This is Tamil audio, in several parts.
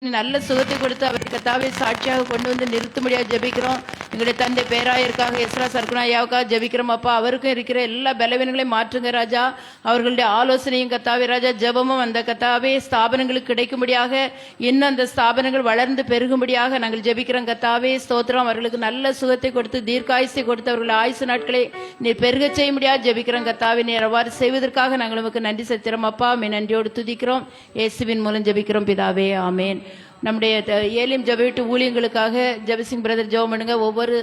நல்ல சுகத்தை கொடுத்து அவர் கர்த்தாவே சாட்சியாக கொண்டு வந்து நிறுத்தும்படியாக ஜெபிக்கிறோம். எங்களுடைய தந்தை பேராயருக்காக எஸ்ரா சர்க்குனாயாவுக்காக ஜெபிக்கிறோம் அப்பா. அவருக்கும் இருக்கிற எல்லா பலவீனங்களையும் மாற்றுங்க ராஜா. அவர்களுடைய ஆலோசனையும் கர்த்தாவே ராஜா, ஜெபமும் அந்த கர்த்தாவே ஸ்தாபனங்களுக்கு கிடைக்கும்படியாக, இன்னும் அந்த ஸ்தாபனங்கள் வளர்ந்து பெருகும்படியாக நாங்கள் ஜெபிக்கிறோம் கர்த்தாவே. ஸ்தோத்திரம். அவர்களுக்கு நல்ல சுகத்தை கொடுத்து தீர்க்காயுசை கொடுத்து அவர்கள் ஆயுசு நாட்களை நீர் பெருக செய்யும்படியாக ஜெபிக்கிறோம் கர்த்தாவே. நீர் அவ்வாறு செய்வதற்காக நாங்கள் உமக்கு நன்றி செலுத்துகிறோம் அப்பா. நன்றியோடு துதிக்கிறோம். இயேசுவின் மூலம் ஜெபிக்கிறோம் பிதாவே, ஆமேன். நம்முடைய ஏலியம் ஜெப வீட்டு ஊழியங்களுக்காக ஜெபசிங் பிரதர் ஜெபம் பண்ணுங்க. ஒவ்வொரு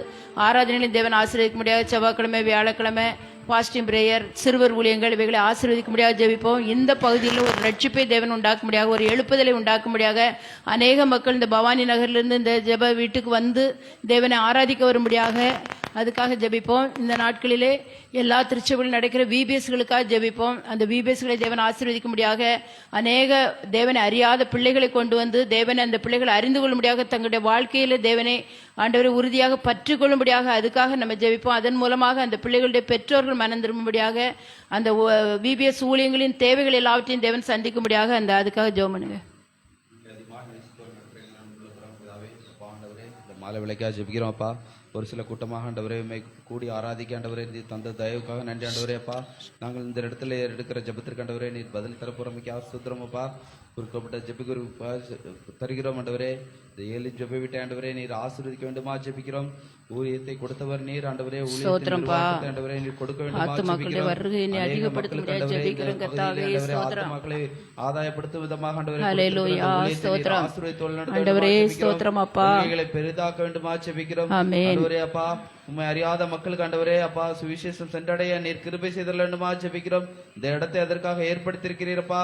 ஆராதனையிலும் தேவன் ஆசீர்வதிக்க முடியாது. செவ்வாய்க்கிழமை, வியாழக்கிழமை பாஸ்டிங் பிரேயர், சிறுவர் ஊழியங்கள், இவைகளை ஆசீர்வதிக்க முடியாது ஜெபிப்போம். இந்த பகுதியில் ஒரு ரட்சிப்பை தேவன் உண்டாக்க முடியாது, ஒரு எழுப்புதலை உண்டாக்க முடியாது. அநேக மக்கள் இந்த பவானி நகர்லேருந்து இந்த ஜெப வீட்டுக்கு வந்து தேவனை ஆராதிக்க வரும்படியாக அதுக்காக ஜெபிப்போம். இந்த நாட்களிலே எல்லா திருச்சபையில் நடக்கிற விபிஎஸ்களுக்காக ஜெபிப்போம். அந்த விபிஎஸ்களை தேவன் ஆசீர்வதிக்க முடியாக, அநேக தேவனை அறியாத பிள்ளைகளை கொண்டு வந்து தேவனை அந்த பிள்ளைகளை அறிந்து கொள்ளும்படியாக, தங்களுடைய வாழ்க்கையில் தேவனை ஆண்டவரை உறுதியாக பற்றி கொள்ளும்படியாக அதுக்காக நம்ம ஜெபிப்போம். அதன் மூலமாக அந்த பிள்ளைகளுடைய பெற்றோர்கள் மனம் திரும்பும்படியாக, அந்த விபிஎஸ் ஊழியங்களின் தேவைகள் எல்லாவற்றையும் தேவன் சந்திக்கும்படியாக அதுக்காக ஜெபம் பண்ணுங்க. மாலை விலைக்காக ஜெபிக்கிறோம் அப்பா. ஒரு சில கூட்டமாக ஆண்டவரே கூடி ஆராதிக்க ஆண்டவரே நீர் தந்த தயவுக்காக நன்றி ஆண்டவரே அப்பா. நாங்கள் இந்த இடத்துல எடுக்கிற ஜெபத்திற்கு ஆண்டவரே நீர் பதில் தரப்புறமைக்கு ஆசுத்திரம் அப்பா. குறிக்கப்பட்ட ஜெபிக்குரு தருகிறோம் ஆண்டவரே. இந்த ஏழு ஜெப வீட்டை ஆண்டவரே நீர் ஆசீர்வதிக்க வேண்டுமா ஜெபிக்கிறோம். ஊழியத்தை கொடுத்தவர் நீர் ஆண்டவரே. ஆண்டவரே நீர் கொடுக்க வேண்டுமா மக்களை ஆதாயப்படுத்தும் விதமாக ஆண்டவரே பெரிதாக்க வேண்டுமா ஜெபிக்கிறோம். ஆண்டவரே அப்பா, உண்மை அறியாத மக்களுக்கு ஆண்டவரே அப்பா சுவிசேஷம் சென்றடைய நீர் கிருபை செய்தல் வேண்டுமா ஜெபிக்கிறோம். இந்த இடத்தை அதற்காக ஏற்படுத்தியிருக்கிறீரப்பா.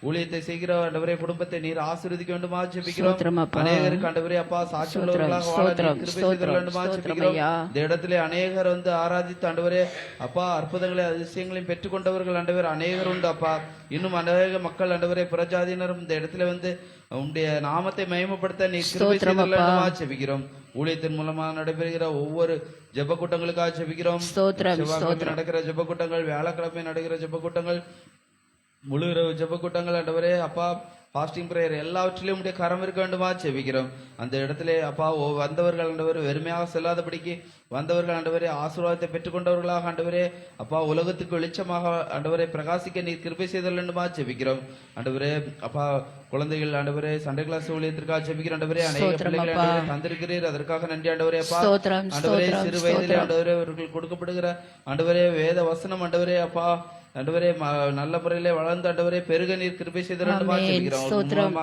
ஊழியத்தை செய்கிற ஆண்டவரே குடும்பத்தை நீர் ஆசீர்வதிக்க வேண்டுமா ஜெபிக்கிறோம். அநேகருக்கு ஆண்டவரே அப்பா சாட்சி உள்ளவர்களாக வாழ கிருபை செய்தல் வேண்டுமா ஜெபிக்கிறோம். இந்த இடத்திலே அநேகர் வந்து ஆராதித்து ஆண்டவரே அப்பா அற்புதங்களை அதிசயங்களையும் பெற்றுக்கொண்டவர்கள் ஆண்டவர் அநேகர் உண்டு அப்பா. இன்னும் அநேக மக்கள் ஆண்டவரே புறஜாதியினரும் இந்த இடத்துல வந்து உன்னுடைய நாமத்தை மகிமைப்படுத்த நீ கிருபை செய்தல் வேண்டுமா ஜெபிக்கிறோம். ஊழியத்தின் மூலமாக நடைபெறுகிற ஒவ்வொரு ஜெப கூட்டங்களுக்காக ஜெபிக்கிறோம். நடக்கிற ஜெப கூட்டங்கள், வியாழக்கிழமை நடக்கிற ஜெப கூட்டங்கள், முழு இரவு ஜெப கூட்டங்கள் ஆண்டவரே அப்பா, பாஸ்டிங் பிரேயர் எல்லாவற்றிலும் உடைய கரம் இருக்க வேண்டுமா ஜெபிக்கிறோம். அந்த இடத்திலே அப்பா வந்தவர்கள் ஆண்டவர் வெறுமையாக செல்லாதபடிக்கு வந்தவர்கள் ஆண்டவரே ஆசீர்வாதத்தை பெற்றுக்கொண்டவர்களாக ஆண்டவரே அப்பா உலகத்துக்கு வெளிச்சமாக ஆண்டவரை பிரகாசிக்க நீர் கிருபை செய்தல் வேண்டுமா ஜெபிக்கிறோம். ஆண்டவரே அப்பா குழந்தைகள் ஆண்டவரே சண்டே கிளாஸ் ஊழியத்திற்காக ஜெபிக்கிற ஆண்டவரே அநேக பிள்ளைகளை தந்திருக்கிறீர், அதற்காக நன்றி ஆண்டவரே அப்பா. ஆண்டவரே சிறு வயதிலே ஆண்டவரே அவர்கள் கொடுக்கப்படுகிற ஆண்டவரே வேத வசனம் ஆண்டவரே அப்பா ஆண்டவரே நல்ல முறையிலே வளர்ந்து ஆண்டவரே பெருக நீர் கிருபை செய்து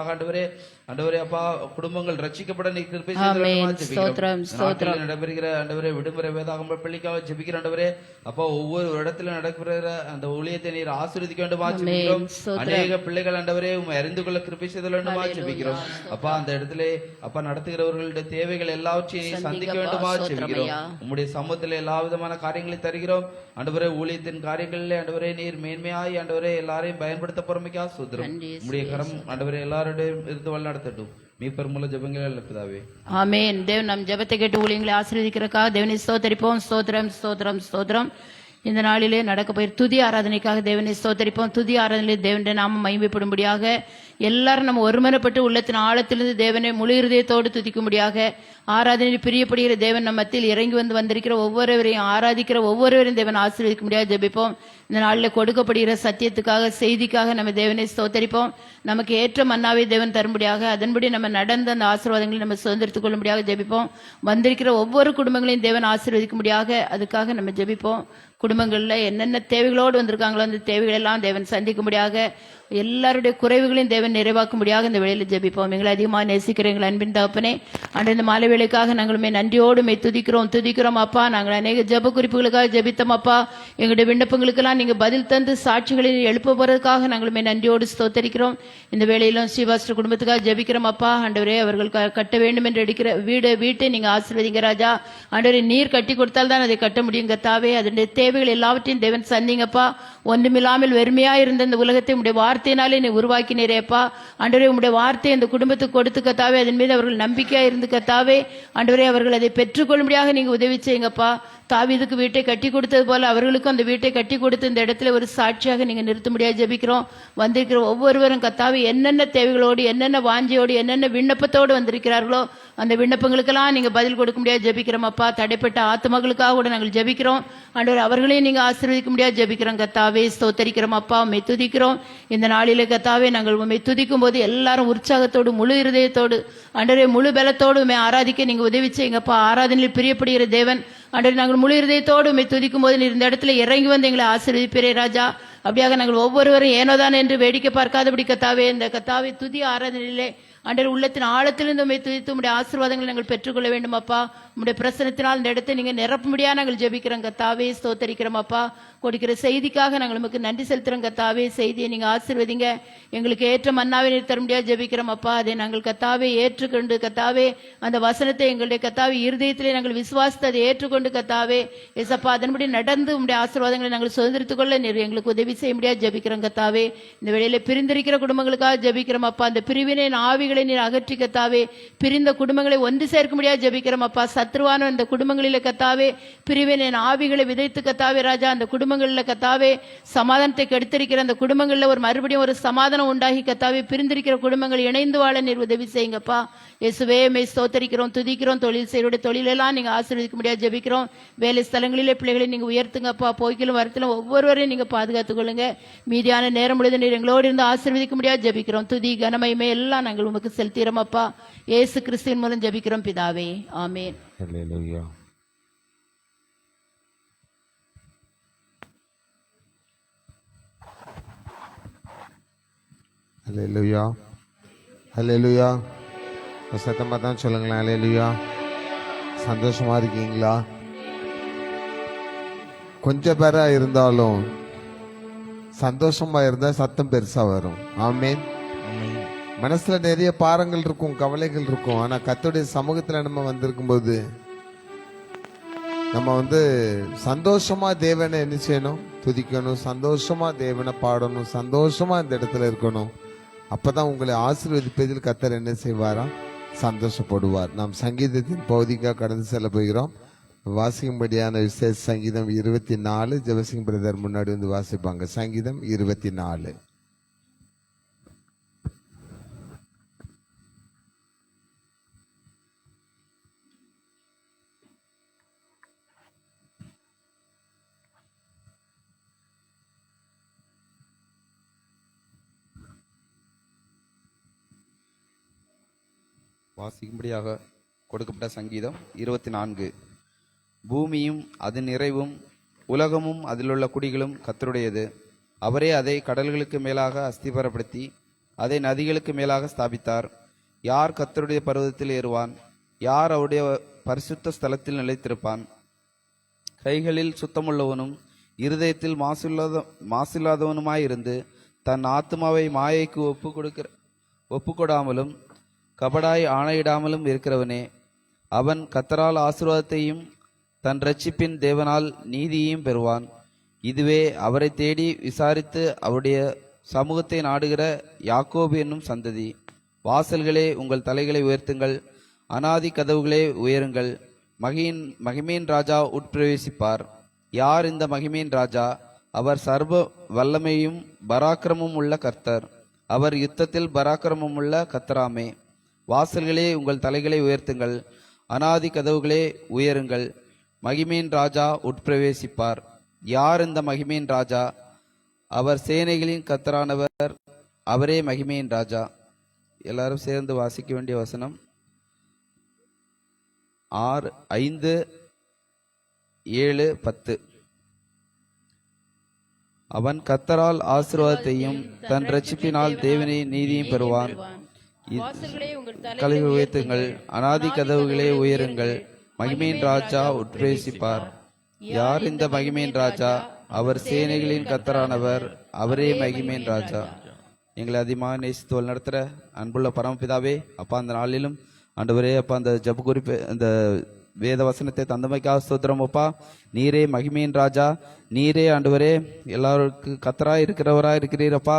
ஆண்டவரே ஆண்டவரே அப்பா குடும்பங்கள் ரட்சிக்கப்பட நீர் கிருபை செய்து நடைபெறுகிற ஆண்டவரே விடுமுறை வேதாகம பள்ளிக்காக ஜெபிக்கிற ஆண்டவரே அப்பா ஒவ்வொரு இடத்துல நடைபெறுகிற அந்த ஊழியத்தை நீர் ஆசீர்வதிக்க வேண்டுமா ஜெபிக்கிறோம். அநேக பிள்ளைகள் ஆண்டவரே உண்மை அறிந்து கொள்ள கிருபை செய்து வேண்டுமா ஜெபிக்கிறோம் அப்பா. அந்த இடத்துல அப்பா நடத்துகிறவர்களுடைய தேவைகள் எல்லாவற்றையும் நீ சந்திக்க வேண்டுமா ஜெபிக்கிறோம். உம்முடைய சமூகத்தில் எல்லா விதமான காரியங்களை தருகிறோம் ஆண்டவரே. ஊழியத்தின் காரியங்களிலே ஆண்டவரே நீர் மேன்மையாய் ஆண்டவரே எல்லாரையும் பயன்படுத்த பொறுமைக்கா சுதரம் உம்முடைய கரம் ஆண்டவரே எல்லாருடைய இருந்து வழிநடத்தட்டும். மீட்பர் மூல ஜெபங்கள் பிதாவே, ஆமென். தேவன் நம் ஜெபத்தை கேட்டு ஊழியங்களை ஆசீர்வதிக்கிறதுக்காக தேவனை ஸ்தோத்தரிப்போம். ஸ்தோத்திரம் ஸ்தோத்திரம் ஸ்தோத்திரம். இந்த நாளிலே நடக்க போய் துதி ஆராதனைக்காக தேவனை ஸ்தோத்தரிப்போம். துதி ஆராதனையிலே தேவனுடைய நாமம் மகிமைப்படும்படியாக எல்லாரும் நம்ம ஒருமனப்பட்டு உள்ளத்தின் ஆழத்திலிருந்து தேவனை முழு இருதயத்தோடு துதிக்கும்படியாக ஆராதனையில் பிரியப்படுகிற தேவன் நம்ம மத்தியில் இறங்கி வந்திருக்கிற ஒவ்வொருவரையும் ஆராதிக்கிற ஒவ்வொருவரையும் தேவன் ஆசீர்வதிக்க முடியாது ஜெபிப்போம். இந்த நாளில் கொடுக்கப்படுகிற சத்தியத்துக்காக செய்திக்காக நம்ம தேவனை ஸ்தோத்தரிப்போம். நமக்கு ஏற்ற மன்னாவை தேவன் தரும்படியாக அதன்படி நம்ம நடந்த அந்த ஆசீர்வாதங்களை நம்ம சுதந்திரத்துக் கொள்ளும்படியாக ஜெபிப்போம். வந்திருக்கிற ஒவ்வொரு குடும்பங்களையும் தேவன் ஆசீர்வதிக்கும்படியாக அதுக்காக நம்ம ஜெபிப்போம். குடும்பங்களில் என்னென்ன தேவைகளோடு வந்திருக்காங்களோ அந்த தேவைகள் எல்லாம் தேவன் சந்திக்கும்படியாக எல்லாருடைய குறைவுகளையும் தேவன் நிறைவாக்கும்படியாக இந்த வேளையில் ஜெபிப்போம். எங்களை அதிகமாக நேசிக்கிற எங்கள் அன்பின் தகப்பனே, அன்று இந்த மாலை வேளைக்காக நாங்களுமே நன்றியோடு துதிக்கிறோம் அப்பா. நாங்கள் அநேக ஜெப குறிப்புகளுக்காக ஜெபித்தோம் அப்பா. எங்களுடைய விண்ணப்பங்களுக்கெல்லாம் நீங்க பதில் தந்து சாட்சிகளை எழுப்ப போறதுக்காக நாங்களுமே நன்றியோடு ஸ்தோத்தரிக்கிறோம். இந்த வேளையிலும் ஸ்ரீவாஸ்டர் குடும்பத்துக்காக ஜெபிக்கிறோம் அப்பா. ஆண்டவரே அவர்கள் கட்ட வேண்டும் என்று எடுக்கிற வீட்டை நீங்க ஆசீர்வதிங்க ராஜா. ஆண்டவரே நீர் கட்டி கொடுத்தால் தான் அதை கட்ட முடியும் கர்த்தாவே. அதனுடைய தேவைகள் எல்லாவற்றையும் தேவன் சந்திங்கப்பா. ஒன்றுமில்லாமல் வெறுமையா இருந்த இந்த உலகத்தை உடைய வார்த்தையினாலே நீ உருவாக்கினீரேப்பா. ஆண்டவரே உடைய வார்த்தை இந்த குடும்பத்துக்கு கொடுத்து கத்தாவே, அதன் மீது அவர்கள் நம்பிக்கையா இருந்து கத்தாவே ஆண்டவரே அவர்கள் அதை பெற்றுக்கொள்ளும்படியாக நீங்க உதவி செய்யுங்கப்பா. தாவீதுக்கு வீட்டை கட்டி கொடுத்தது போல அவர்களுக்கும் அந்த வீட்டை கட்டி கொடுத்து கொடுத்து இந்த இடத்துல ஒரு சாட்சியாக நீங்க நிறுத்த முடியாது ஜெபிக்கிறோம். வந்திருக்கிற ஒவ்வொருவரும் கத்தாவே என்னென்ன தேவைகளோடு, என்னென்ன வாஞ்சியோடு, என்னென்ன விண்ணப்பத்தோடு வந்திருக்கிறார்களோ அந்த விண்ணப்பங்களுக்கெல்லாம் நீங்க பதில் கொடுக்க முடியாது ஜெபிக்கிறோம் அப்பா. தடைப்பட்ட ஆத்மகளுக்காக கூட நாங்கள் ஜெபிக்கிறோம் ஆண்டவரே. அவர்களையும் நீங்க ஆசீர்வதிக்க முடியாது ஜெபிக்கிறோம் கத்தாவே. ஸ்தோத்தரிக்கிறோம் அப்பா, உம்மை துதிக்கிறோம். இந்த நாளிலே கத்தாவே நாங்கள் உம்மை துதிக்கும் போது எல்லாரும் உற்சாகத்தோடு, முழு இருதயத்தோடு ஆண்டவரே, முழு பலத்தோடு உம்மை ஆராதிக்க நீங்க உதவி செய்யுங்கப்பா. ஆராதனையில் பிரியப்படுகிற தேவன் ஆண்டவரே, நாங்கள் முழு இருதயத்தோடு உம்மை துதிக்கும் போது நீர் இந்த இடத்துல இறங்கி வந்து எங்களை ஆசீர்வதிப்பீரே ராஜா. அப்படியாக நாங்கள் ஒவ்வொருவரும் ஏனோதான் என்று வேடிக்கை பார்க்காதபடி கத்தாவே, இந்த கத்தாவே துதி ஆராதனையிலே ஆண்டவர் உள்ளத்தின் ஆழத்திலிருந்து உம்மை துதித்து உம்முடைய ஆசீர்வாதங்களை நாங்கள் பெற்றுக்கொள்ள வேண்டும் அப்பா. உம்முடைய பிரசனத்தினால் இந்த இடத்தை நீங்க நிரப்பும்படியா நாங்கள் ஜெபிக்கிறோம் கத்தாவே. ஸ்தோத்தரிக்கிறோம் அப்பா. கொடுக்கிற செய்திக்காக நாங்கள் உமக்கு நன்றி செலுத்துறோம் கத்தாவே. செய்தியை நீங்க ஆசீர்வதிங்க. எங்களுக்கு ஏற்ற மன்னாவை நீர் தர முடியாது ஜெபிக்கிறோம் அப்பா. அதை நாங்கள் கத்தாவே ஏற்றுக்கொண்டு கத்தாவே அந்த வசனத்தை எங்களுடைய கத்தாவே இருதயத்திலே நாங்கள் விசுவாசித்து அதை ஏற்றுக்கொண்டு கத்தாவே எசப்பா அதன்படி நடந்து உம்முடைய ஆசீர்வாதங்களை நாங்கள் சுதந்திரித்துக் கொள்ள நீர் எங்களுக்கு உதவி செய்ய முடியாது ஜெபிக்கிறோம் கத்தாவே. இந்த வேளையில பிரிந்திருக்கிற குடும்பங்களுக்காக ஜெபிக்கிறோம் அப்பா. அந்த பிரிவினை ஆவிகளை நீர் அகற்றி கத்தாவே பிரிந்த குடும்பங்களை ஒன்று சேர்க்க முடியாது ஜெபிக்கிறோம் அப்பா. சத்ருவான இந்த குடும்பங்களில கத்தாவே பிரிவினை ஆவிகளை விதைத்து கத்தாவே ராஜா, அந்த குடும்பங்களில் கத்தாவே சமாதானத்தை கெடுத்திருக்கிற அந்த குடும்பங்களில் ஒரு மறுபடியும் ஒரு சமாதானம் உண்டாகி கத்தாவே பிரிந்திருக்கிற குடும்பங்கள் இணைந்து வாழ நீர் உதவி செய்யுங்கப்பா. இயேசுவே மெய் ஸ்தோத்தரிக்கிறோம், துதிக்கிறோம். தொழில் செய்யக்கூடிய தொழிலெல்லாம் நீங்க ஆசீர்வதிக்க முடியாது ஜெபிக்கிறோம். வேலை ஸ்தலங்களிலே பிள்ளைகளை நீங்க உயர்த்துங்கப்பா. போய்க்கிலும் வரத்திலும் ஒவ்வொருவரையும் நீங்க பாதுகாத்துக் கொள்ளுங்க. மீதியான நேரம் முழுது நீர் எங்களோடு இருந்து ஆசீர்வதிக்க முடியாது ஜெபிக்கிறோம். துதி கனமயமே எல்லாம் நாங்கள் உமக்கு செலுத்திறோம் அப்பா. இயேசு கிறிஸ்துவின் மூலம் ஜெபிக்கிறோம் பிதாவே, ஆமென். ஹல்லேலூயா. ஹல்லேலூயா. ஹல்லேலூயா. சத்தமா தான் சொல்லுங்களேன். ஹல்லேலூயா. சந்தோஷமா இருக்கீங்களா? கொஞ்சம் பேரா இருந்தாலும் சந்தோஷமா இருந்தா சத்தம் பெருசா வரும். ஆமென். மனசுல நிறைய பாரங்கள் இருக்கும், கவலைகள் இருக்கும். ஆனா கர்த்தருடைய சமூகத்துல நம்ம வந்திருக்கும் போது நம்ம சந்தோஷமா தேவனை என்ன செய்யணும்? துதிக்கணும். சந்தோஷமா தேவனை பாடணும். சந்தோஷமா இந்த இடத்துல இருக்கணும். அப்பதான் உங்களை ஆசீர்வதிப்பதில் கர்த்தர் என்ன செய்வாரா? சந்தோஷப்படுவார். நாம் சங்கீதத்தின் பகுதிக்காக கடந்து செல்ல போகிறோம். வாசிக்கும்படியான விசேஷ சங்கீதம் 24. ஜெபசிங் பிரதர் முன்னாடி வந்து வாசிப்பாங்க. சங்கீதம் 24. வாசிக்கும்படியாக கொடுக்கப்பட்ட சங்கீதம் 24. பூமியும் அது நிறைவும் உலகமும் அதிலுள்ள குடிகளும் கர்த்தருடையது. அவரே அதை கடல்களுக்கு மேலாக அஸ்திபாரப்படுத்தி அதை நதிகளுக்கு மேலாக ஸ்தாபித்தார். யார் கர்த்தருடைய பர்வதத்தில் ஏறுவான்? யார் அவருடைய பரிசுத்த ஸ்தலத்தில் நிலைத்திருப்பான்? கைகளில் சுத்தமுள்ளவனும் இருதயத்தில் மாசில்லாதவனுமாயிருந்து தன் ஆத்துமாவை மாயைக்கு ஒப்புக்கொடாமலும் கபடாய் ஆணையிடாமலும் இருக்கிறவனே, அவன் கர்த்தரால் ஆசீர்வாதத்தையும் தன் இரட்சிப்பின் தேவனால் நீதியையும் பெறுவான். இதுவே அவரை தேடி விசாரித்து அவருடைய சமூகத்தை நாடுகிற யாக்கோபு என்னும் சந்ததி. வாசல்களே உங்கள் தலைகளை உயர்த்துங்கள், அநாதி கதவுகளே உயருங்கள். மகிமையின் ராஜா உட்பிரவேசிப்பார். யார் இந்த மகிமையின் ராஜா? அவர் சர்வ வல்லமையும் பராக்கிரமும் உள்ள கர்த்தர். அவர் யுத்தத்தில் பராக்கிரமும் உள்ள கர்த்தராமே. வாசல்களே உங்கள் தலைகளை உயர்த்துங்கள், அநாதி கதவுகளே உயருங்கள். மகிமையின் ராஜா உட்பிரவேசிப்பார். யார் இந்த மகிமையின் ராஜா? அவர் சேனைகளின் கர்த்தரானவர், அவரே மகிமையின் ராஜா. எல்லாரும் சேர்ந்து வாசிக்க வேண்டிய வசனம் 6, 5, 7, 10. அவன் கர்த்தரால் ஆசீர்வாதத்தையும் தன் இரட்சிப்பினால் தேவனை நீதியும் பெறுவான். கதவுகளை உயர்த்துங்கள், அநாதி கதவுகளே உயருங்கள். மகிமையின் ராஜா உட்பிரவேசிப்பார். யார் இந்த மகிமையின் ராஜா? அவர் சேனைகளின் கர்த்தரானவர், அவரே மகிமையின் ராஜா. எங்களை அதிகமாக நேசித்து நடத்துற அன்புள்ள பரமபிதாவே, அப்பா அந்த நாளிலும் ஆண்டவரே அப்பா அந்த ஜப குறிப்பு அந்த வேத வசனத்தை தந்தமைக்காக ஸ்தோத்திரம் அப்பா. நீரே மகிமையின் ராஜா, நீரே ஆண்டவரே எல்லாருக்கும் கர்த்தராய் இருக்கிறவராய் இருக்கிறீரப்பா.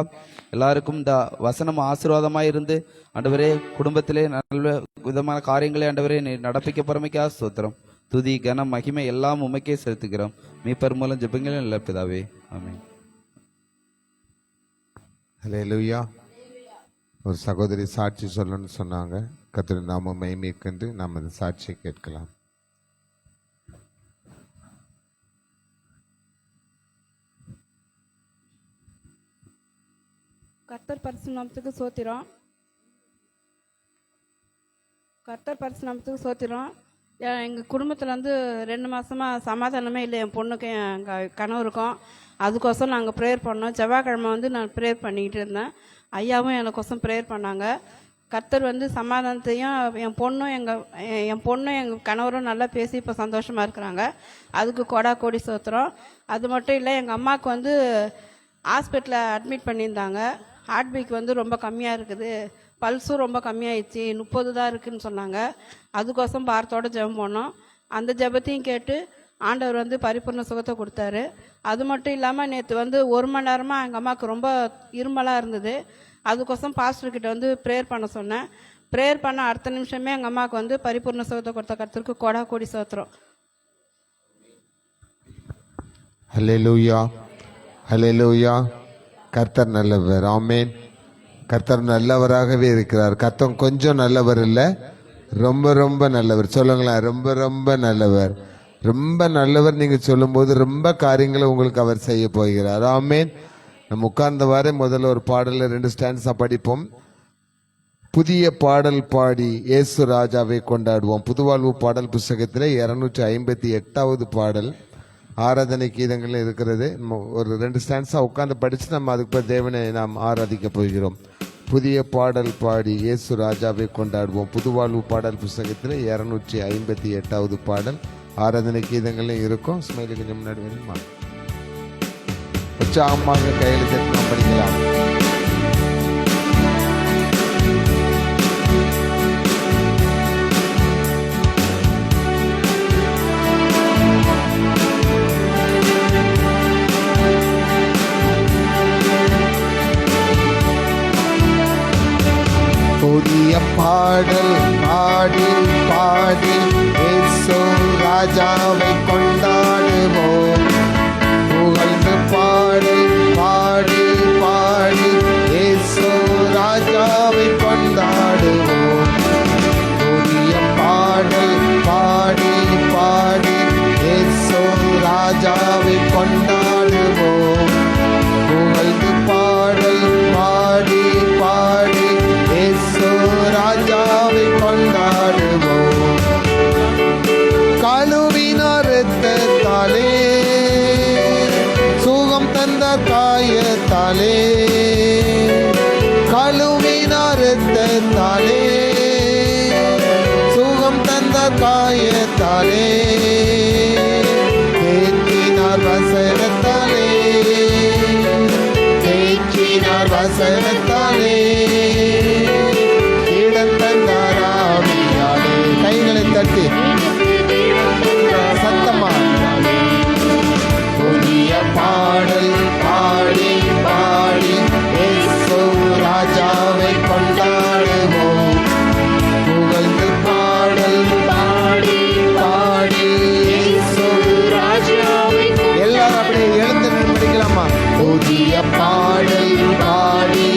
எல்லாருக்கும் இந்த வசனம் ஆசீர்வாதமாய் இருந்து ஆண்டவரே குடும்பத்திலே நல்ல விதமான காரியங்களை ஆண்டவரே நடப்பிக்க பொறுமைக்காக ஸ்தோத்திரம். துதி கனம் மகிமை எல்லாம் உமக்கே செலுத்துகிறோம். மீட்பர் மூலம் ஜெபங்கள் நல்ல பிதாவே, ஆமென். ஹல்லேலூயா. ஒரு சகோதரி சாட்சி சொல்லணும்னு சொன்னாங்க. கர்த்தருடைய நாமம் மகிமைக்கென்று நாம் அந்த சாட்சியை கேட்கலாம். கர்த்தர் பரிசு நாமத்துக்கு சோத்திரம். கர்த்தர் பரிசு நாமத்துக்கு சோத்திரம். எங்கள் குடும்பத்தில் வந்து 2 மாதமாக சமாதானமே இல்லை. என் பொண்ணுக்கும் எங்கள் கணவருக்கும். அதுக்கோசம் நாங்கள் ப்ரேயர் பண்ணோம். செவ்வாய்க்கிழமை வந்து நான் ப்ரேயர் பண்ணிக்கிட்டு இருந்தேன். ஐயாவும் எனக்கோசம் ப்ரேயர் பண்ணாங்க. கர்த்தர் வந்து சமாதானத்தையும் என் பொண்ணும் எங்கள் கணவரும் நல்லா பேசி இப்போ சந்தோஷமாக இருக்கிறாங்க. அதுக்கு கோடி சோத்திரம். அது மட்டும் இல்லை, எங்கள் அம்மாவுக்கு வந்து ஹாஸ்பிட்டலில் அட்மிட் பண்ணியிருந்தாங்க. ஹார்ட் பீட் வந்து ரொம்ப கம்மியாக இருக்குது, பல்ஸும் ரொம்ப கம்மியாயிடுச்சு, 30 தான் இருக்குதுன்னு சொன்னாங்க. அதுக்கோசம் பாரத்தோட ஜெபம் பண்ணோம். அந்த ஜெபத்தையும் கேட்டு ஆண்டவர் வந்து பரிபூர்ண சுகத்தை கொடுத்தாரு. அது மட்டும் இல்லாமல் நேற்று வந்து 1 மணி நேரமாக எங்கள் அம்மாவுக்கு ரொம்ப இருமலாக இருந்தது. அதுக்கோசம் பாஸ்டர்கிட்ட வந்து ப்ரேயர் பண்ண சொன்னேன். ப்ரேயர் பண்ண அடுத்த நிமிஷமே எங்கள் அம்மாவுக்கு வந்து பரிபூர்ண சுகத்தை கொடுத்த கர்த்தருக்கு கோடி சோத்திரம். ஹல்லேலூயா, ஹல்லேலூயா. கர்த்தர் நல்லவர். ஆமென். கர்த்தர் நல்லவராகவே இருக்கிறார். கர்த்தர் கொஞ்சம் நல்லவர் இல்லை, ரொம்ப ரொம்ப நல்லவர். சொல்லுங்களேன், ரொம்ப ரொம்ப நல்லவர். ரொம்ப நல்லவர் நீங்க சொல்லும்போது ரொம்ப காரியங்களை உங்களுக்கு அவர் செய்ய போகிறார். ஆமென். நம்ம உட்கார்ந்தவாறே முதல்ல ஒரு பாடல 2 ஸ்டாண்ட்ஸா படிப்போம். புதிய பாடல் பாடி இயேசு ராஜாவை கொண்டாடுவோம். புதுவாழ்வு பாடல் புஸ்தகத்தில் 258வது பாடல் ஆராதனை கீதங்கள் இருக்கிறது. நம்ம ஒரு 2 ஸ்டாண்ட்ஸா உட்கார்ந்து படிச்சு நம்ம அதுக்கு தேவனை நாம் ஆராதிக்க போகிறோம். புதிய பாடல் பாடி இயேசு ராஜாவை கொண்டாடுவோம். புதுவாழ்வு பாடல் புஸ்தகத்தில் 258வது பாடல் ஆராதனை கீதங்களும் இருக்கும். ஸ்மைலு கொஞ்சம் முன்னாடி வருமா, உற்சாகமாக கையில் தட்டி நாம் படிக்கலாம். புதிய பாடல் பாடி பாடி இயேசு ராஜாவை கொண்டாடுவோம். புகழ்ந்து பாடி பாடி பாடி இயேசு ராஜாவை கொண்டாடுவோம். புதிய பாடல் பாடி பாடி இயேசு ராஜாவை கொண்டாடுவோம். புகழ்ந்து பாடல் பாடி பாடி இயேசு ராஜாவை கொண்டாடுவோம். கழுவினார் இரத்தத்தாலே, சுகம் தந்த காயத்தாலே, கழுவினார் இரத்தத்தாலே, சுகம் தந்த காயத்தாலே, தேற்றினார் வசனத்தாலே, தேற்றினார் வசனத்தாலே, இடம் தந்தார் ஆவியாலே. கைகளை தட்டி சத்தமா புதிய பாடல் பாடி பாடி இயேசு ராஜாவை கொண்டாடுவோம். புகழ்ந்து பாடல் பாடி பாடி இயேசு ராஜாவை. எல்லாரும் அப்படியே எழுந்து படிக்கலாமா? புதிய பாடல் பாடி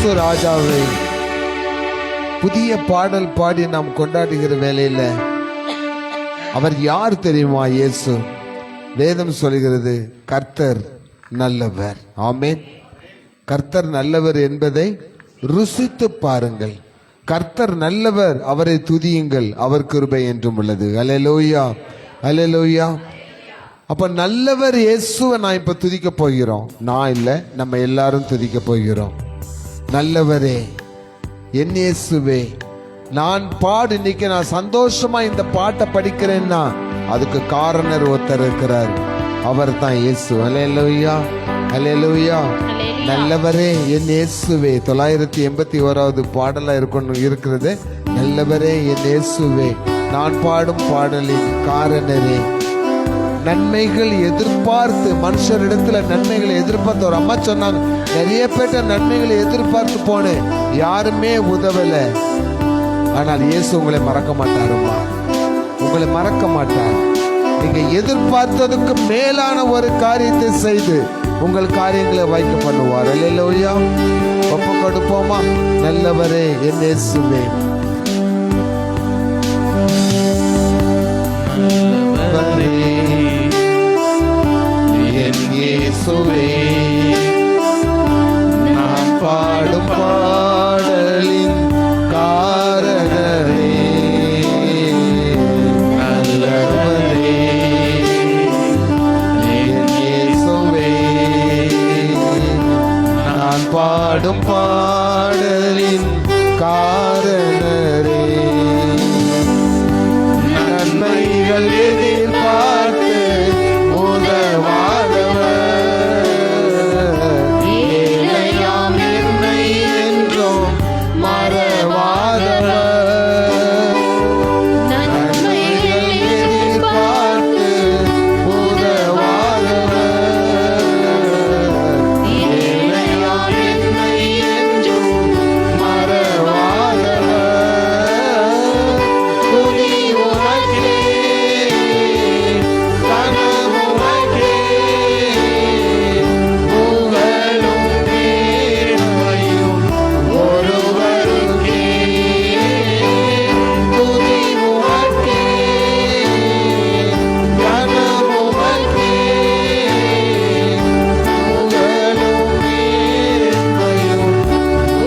இயேசு ராஜாவை புதிய பாடல் பாடி நாம் கொண்டாடுகிற வேளையில அவர் யார் தெரியுமா? இயேசு. வேதம் சொல்கிறது கர்த்தர் நல்லவர். ஆமென். கர்த்தர் நல்லவர் என்பதை ருசித்து பாருங்கள். கர்த்தர் நல்லவர், அவரை துதியுங்கள், அவர் கிருபை என்றும் உள்ளது. அல்லேலூயா, அல்லேலூயா. அப்ப நல்லவர் இயேசுவை நான் இப்ப துதிக்க போகிறோம். நான் இல்ல, நம்ம எல்லாரும் துதிக்க போகிறோம். நல்லவரே, என் இயேசுவே, நான் இன்னைக்கு நான் சந்தோஷமா இந்த பாட்டை படிக்கிறேன்னா அதுக்கு காரணர் ஒருத்தர் இருக்கிறார். அவர் தான் இயேசு. அல்லேலூயா, அல்லேலூயா. நல்லவரே என் இயேசுவே. 981வது பாடலா இருக்கிறது. நல்லவரே என் இயேசுவே, நான் பாடும் பாடலின் காரணரே. நன்மைகள் எதிர்பார்த்து, மனுஷரிடத்துல நன்மைகளை எதிர்பார்த்து, ஒரு அம்மா சொன்னாங்க, நிறைய பேட்ட நன்மைகளை எதிர்பார்த்து போனேன், யாருமே உதவல. ஆனால் இயேசு உங்களை மறக்க மாட்டாருமா, உங்களை மறக்க மாட்டார். நீங்க எதிர்பார்த்ததுக்கு மேலான ஒரு காரியத்தை செய்து உங்கள் காரியங்களை வைக்க பண்ணுவார். அல்லேலூயா. ஒப்பு கொடுப்போமா? நல்லவரே என் இயேசுவே, என் இயேசுவே, நான் பாடும் பாடலின் காரணரே. நல்லவரே என் இயேசுவே, நான் பாடும் பாடலின் காரணரே. நன்மைகள் எதிர்பார்த்து உதவாதவர், ஏழையாம் என்னை என்றும் மறவாதவர். நன்மைகள் எதிர்பார்த்து உதவாதவர், ஏழையாம் என்னை என்றும் மறவாதவர். துதி உமக்கே, கனம் உமக்கே, புகழும் மேன்மையும் ஒருவருக்கே. துதி உமக்கே, கனம் உமக்கே, புகழும் மேன்மையும்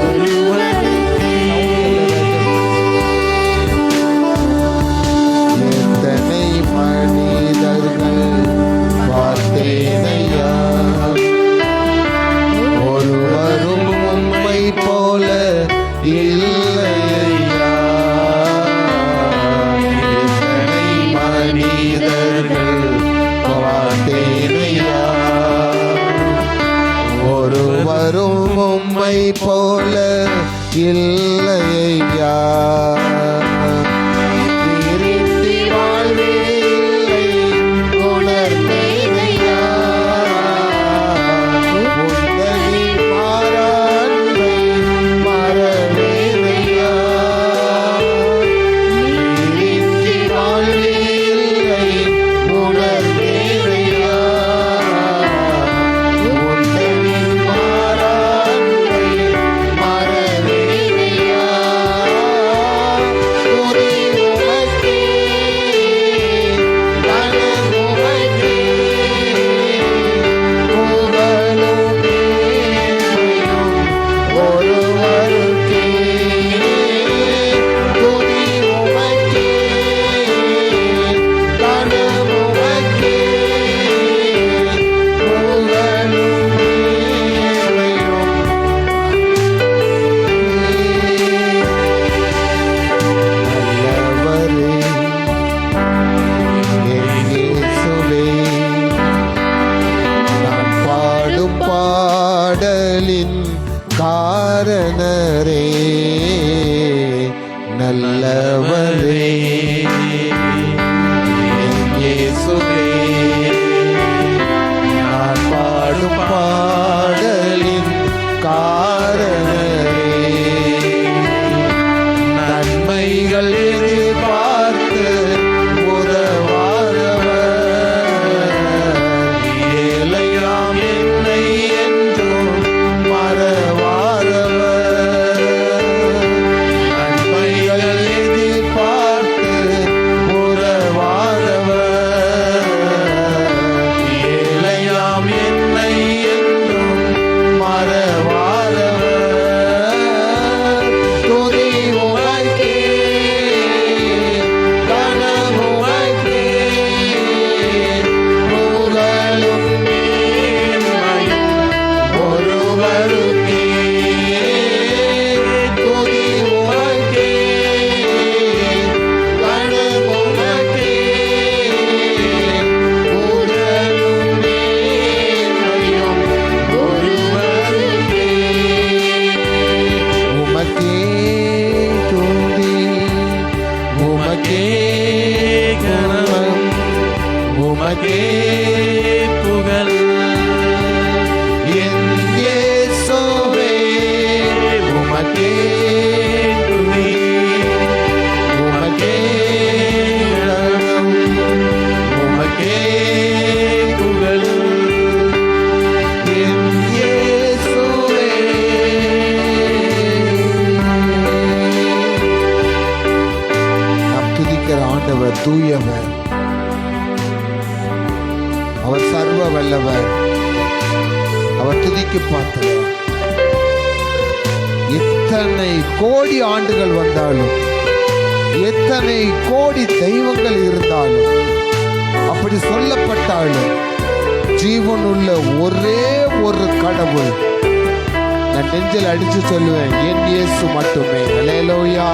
ஒருவருக்கே. எத்தனை மனிதர்கள் பார்த்தேனையா, ஒருவரும் உம்மை போல இல்லையா. எத்தனை மனிதர்கள் பார்த்தேனையா, ஒருவரும் உம்மை போல இல்லையா. திருத்தி வாழ்வே இல்லை உணர்ந்தேனையா, உந்தனின் மாறாண்மை மறவேனையா. திருத்தி வாழ்வே இல்லை உணர்ந்தேனையா, உந்தனின் மாறாண்மை மறவேனையா. துதி உமக்கே, கனம் உமக்கே, புகழும் மேன்மையும் ஒருவருக்கே. துதி உமக்கே, கனம் உமக்கே, புகழும் மேன்மையும். நல்லவரே என் இயேசுவே, நான் பாடும் பாடலின் காரணரே. நல்லவரே என் இயேசுவே, நான் பாடும் பாடலின் காரணரே. நன்மைகள் எதிர்பார்த்து உதவாதவர், ஏழையாம் என்னை என்றும் மறவாதவர். துதிக்கு பார்த்தவர். எத்தனை கோடி ஆண்டுகள் வந்தாலும், எத்தனை கோடி தெய்வங்கள் இருந்தாலும், அப்படி சொல்லப்பட்டாலும், ஜீவனுள்ள ஒரே ஒரு கடவுள், நான் நெஞ்சில் அடிச்சு சொல்லுவேன், என் இயேசு மட்டுமே. அல்லேலூயா,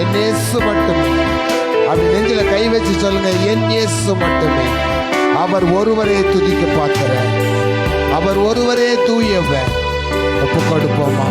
என் இயேசு மட்டுமே. அப்படி நெஞ்சில கை வச்சு சொல்லுங்க, என் இயேசு மட்டுமே. அவர் ஒருவரே துதிக்க பார்க்கிற, அவர் ஒருவரே தூயவர். ஒப்பு கொடுப்போமா?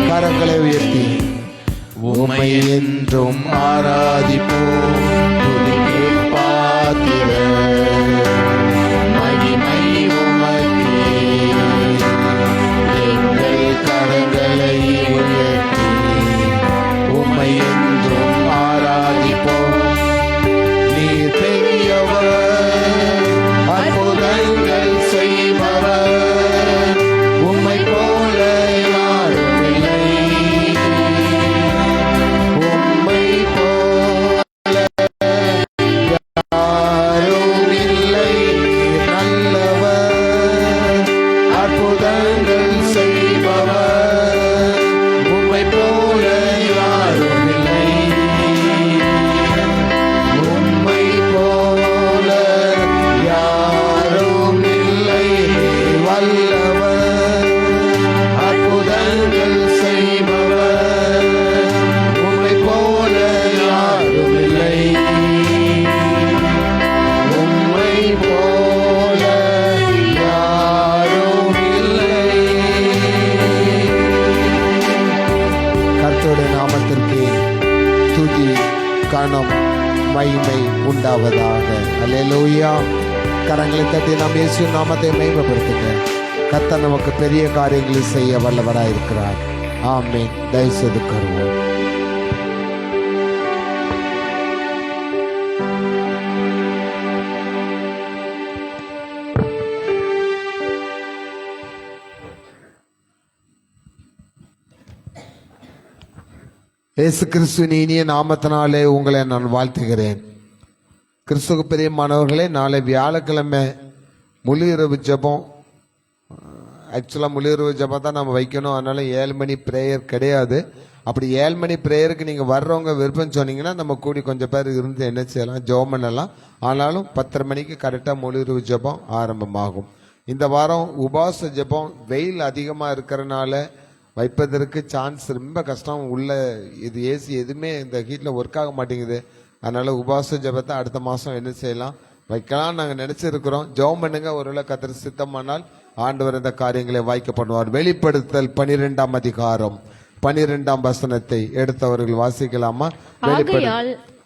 கரங்களை உயர்த்தி உம்மை என்றும் ஆராதிப்போம். துதிக்கு பாத்திரர், மகிமை உமக்கே. எங்கள் கரங்களை உயர்த்தி உம்மை என்றும் ஆராதிப்போம். நீர் பெரியவர், அற்புதங்கள் செய்பவர், உம்மை போல யாரும் இல்லை. உம்மை போல யாரும் இல்லை. நல்லவர், அற்புதங்கள் செய்பவர், உம்மை போல யாரும் இல்லை. உம்மை போல யாரும் இல்லை. வல்லவர், அற்புதங்கள் செய்பவர், உம்மை போல யாரும் இல்லை. உம்மை போல யாரும் இல்லை. கர்த்தருடைய நாமத்திற்கு துதி, கனம், மகிமை உண்டாவதாக. அல்லேலூயா. கரங்களை தட்டி நாம் இயேசு நாமத்தை மகிமைப்படுத்துங்க. கர்த்தர் நமக்கு பெரிய காரியங்களை செய்ய வல்லவராயிருக்கிறார். ஆமென். தயவு செய்து கருவோம். இயேசு கிறிஸ்துவின் இனிய நாமத்தினாலே உங்களை நான் வாழ்த்துகிறேன். கிறிஸ்துவுக்கு பிரியமானவர்களே, நாளை வியாழக்கிழமை முழு இரவு ஜெபம். ஆக்சுவலாக முழு இரவு ஜெபம் தான் நம்ம வைக்கணும். அதனால 7 மணி ப்ரேயர் கிடையாது. அப்படி 7 மணி ப்ரேயருக்கு நீங்கள் வர்றவங்க விருப்பம் சொன்னீங்கன்னா நம்ம கூடி கொஞ்சம் பேர் இருந்து என்ன செய்யலாம், ஜெபம் பண்ணலாம். ஆனாலும் 10:30 மணிக்கு கரெக்டாக முழு இரவு ஜெபம் ஆரம்பமாகும். இந்த வாரம் உபாச ஜெபம் வெயில் அதிகமாக இருக்கிறனால வைப்பதற்கு சான்ஸ் ரொம்ப கஷ்டம். உள்ள இது ஏசி எதுவுமே இந்த ஹீட்டில் ஒர்க் ஆக மாட்டேங்குது. அதனால உபாச ஜெபத்தை அடுத்த மாதம் என்ன செய்யலாம், வைக்கலாம் நாங்கள் நினைச்சிருக்கிறோம். ஜெபம் பண்ணுங்க. ஒருவேளை கர்த்தர் சித்தமானால் ஆண்டவர் இந்த காரியங்களை வாய்க்க பண்ணுவார். வெளிப்படுத்தல் 12ஆம் அதிகாரம் 12ஆம் வசனத்தை எடுத்தவர்கள் வாசிக்கலாமா?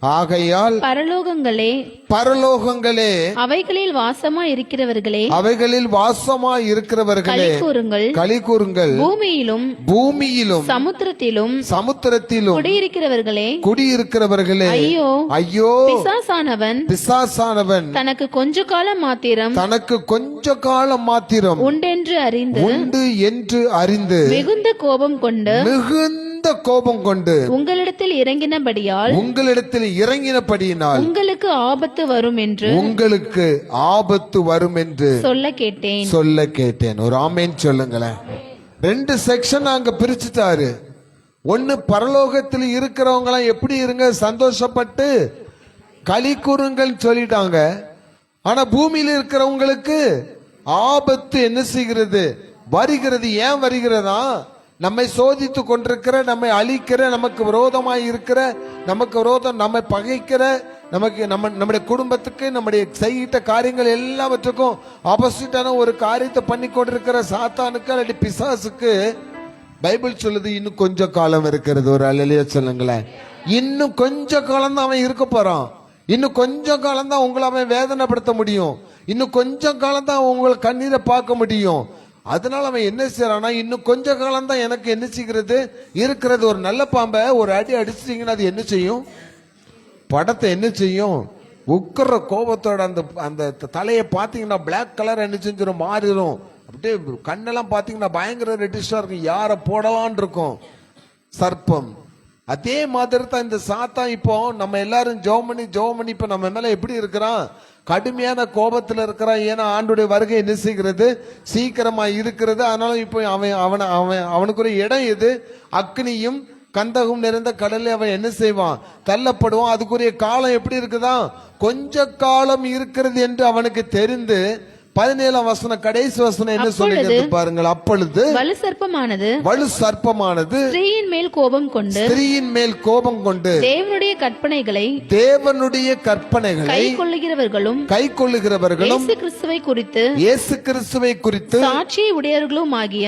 ஆகையால் பரலோகங்களே பரலோகங்களே அவைகளில் வாசமா இருக்கிறவர்களே அவைகளில் வாசமாய் இருக்கிறவர்களே கூறுங்கள். களி கூறுங்கள். பூமியிலும் பூமியிலும் சமுத்திரத்திலும் சமுத்திரத்திலும் குடியிருக்கிறவர்களே குடியிருக்கிறவர்களே ஐயோ ஐயோ பிசாசானவன் பிசாசானவன் தனக்கு கொஞ்ச காலம் மாத்திரம் தனக்கு கொஞ்ச காலம் மாத்திரம் உண்டென்று அறிந்து உண்டு என்று அறிந்து மிகுந்த கோபம் கொண்டு மிகுந்த கோபம் கொண்டு உங்களிடத்தில் இறங்கினபடியால் உங்களிடத்தில் இறங்கினபடியினால் உங்களுக்கு ஆபத்து வரும் என்று உங்களுக்கு ஆபத்து வரும் என்று சொல்ல கேட்டேன். ஒரு ஆமேன் சொல்லுங்களேன். 2 செக்ஷன் அங்க பிரிச்சுட்டாரு. ஒன்னு, பரலோகத்தில் இருக்கிறவங்க எல்லாம் எப்படி இருங்க, சந்தோஷப்பட்டு களி கூறுங்கள் சொல்லிட்டாங்க. ஆனா பூமியில இருக்கிறவங்களுக்கு ஆபத்து என்ன செய்கிறது, வருகிறது. ஏன் வருகிறதா? நம்மை சோதித்து கொண்டிருக்கிற, நம்மை அழிக்கிற, நமக்கு விரோதமாய் இருக்கிற, நமக்கு விரோதம், நம்மை பகைக்கிற, நமக்கு நம்முடைய குடும்பத்துக்கு, நம்முடைய செய்கிட்ட காரியங்கள் எல்லாவற்றுக்கும் ஆப்போசிட்டான ஒரு காரியத்தை பண்ணி கொண்டிருக்கிற சாத்தானுக்கு அல்லது பிசாசுக்கு பைபிள் சொல்லுது இன்னும் கொஞ்சம் காலம் இருக்கிறது. ஒரு அல்லையா சொல்லுங்களேன். இன்னும் கொஞ்ச காலம் தான் அவன் இருக்க போறான். இன்னும் கொஞ்சம் காலம் தான் உங்களை அவன் வேதனைப்படுத்த முடியும். இன்னும் கொஞ்சம் காலம் தான் உங்களை கண்ணீரை பார்க்க முடியும். அதனால அவன் என்ன செய்யறானா, இன்னும் கொஞ்ச காலம் தான் எனக்கு என்ன செய்கிறது இருக்கிறது. ஒரு நல்ல பாம்பை ஒரு அடி அடிச்சிட்டீங்கன்னா அது என்ன செய்யும்? படத்தை என்ன செய்யும்? உக்கிற கோபத்தோட அந்த அந்த தலையை பார்த்தீங்கன்னா பிளாக் கலர் என்ன செஞ்சிடும், மாறிடும். அப்படியே கண்ணெல்லாம் பார்த்தீங்கன்னா பயங்கர ரெட்டிஷா இருக்கும். யாரை போடலான் இருக்கும் சர்ப்பம். அதே மாதிரி தான் இந்த சாத்தான். இப்போ நம்ம எல்லாரும் ஜோமணி இப்ப நம்ம மேல எப்படி இருக்கிறான்? கடுமையான கோபத்துல இருக்கிறான். ஏன்னா ஆண்டுடைய வருகை என்ன செய்கிறது, சீக்கிரமா இருக்கிறது. அதனால இப்போ அவனுக்கு ஒரு இடம் எது? அக்னியும் கந்தகம் நிறைந்த கடலை அவன் என்ன செய்வான், தள்ளப்படுவான். அதுக்குரிய காலம் எப்படி இருக்குதா, கொஞ்ச காலம் இருக்கிறது என்று அவனுக்கு தெரிந்து 17 வசனம் கடைசி வசனம் என்ன சொல்லுகிறது பாருங்கள். அப்பொழுது வலு சர்ப்பமானது ஸ்திரீயின் மேல் கோபம் கொண்டு தேவனுடைய கற்பனைகளை கைக்கொள்ளுகிறவர்களும் இயேசு கிறிஸ்துவை குறித்து சாட்சி உடையவர்களுமாகிய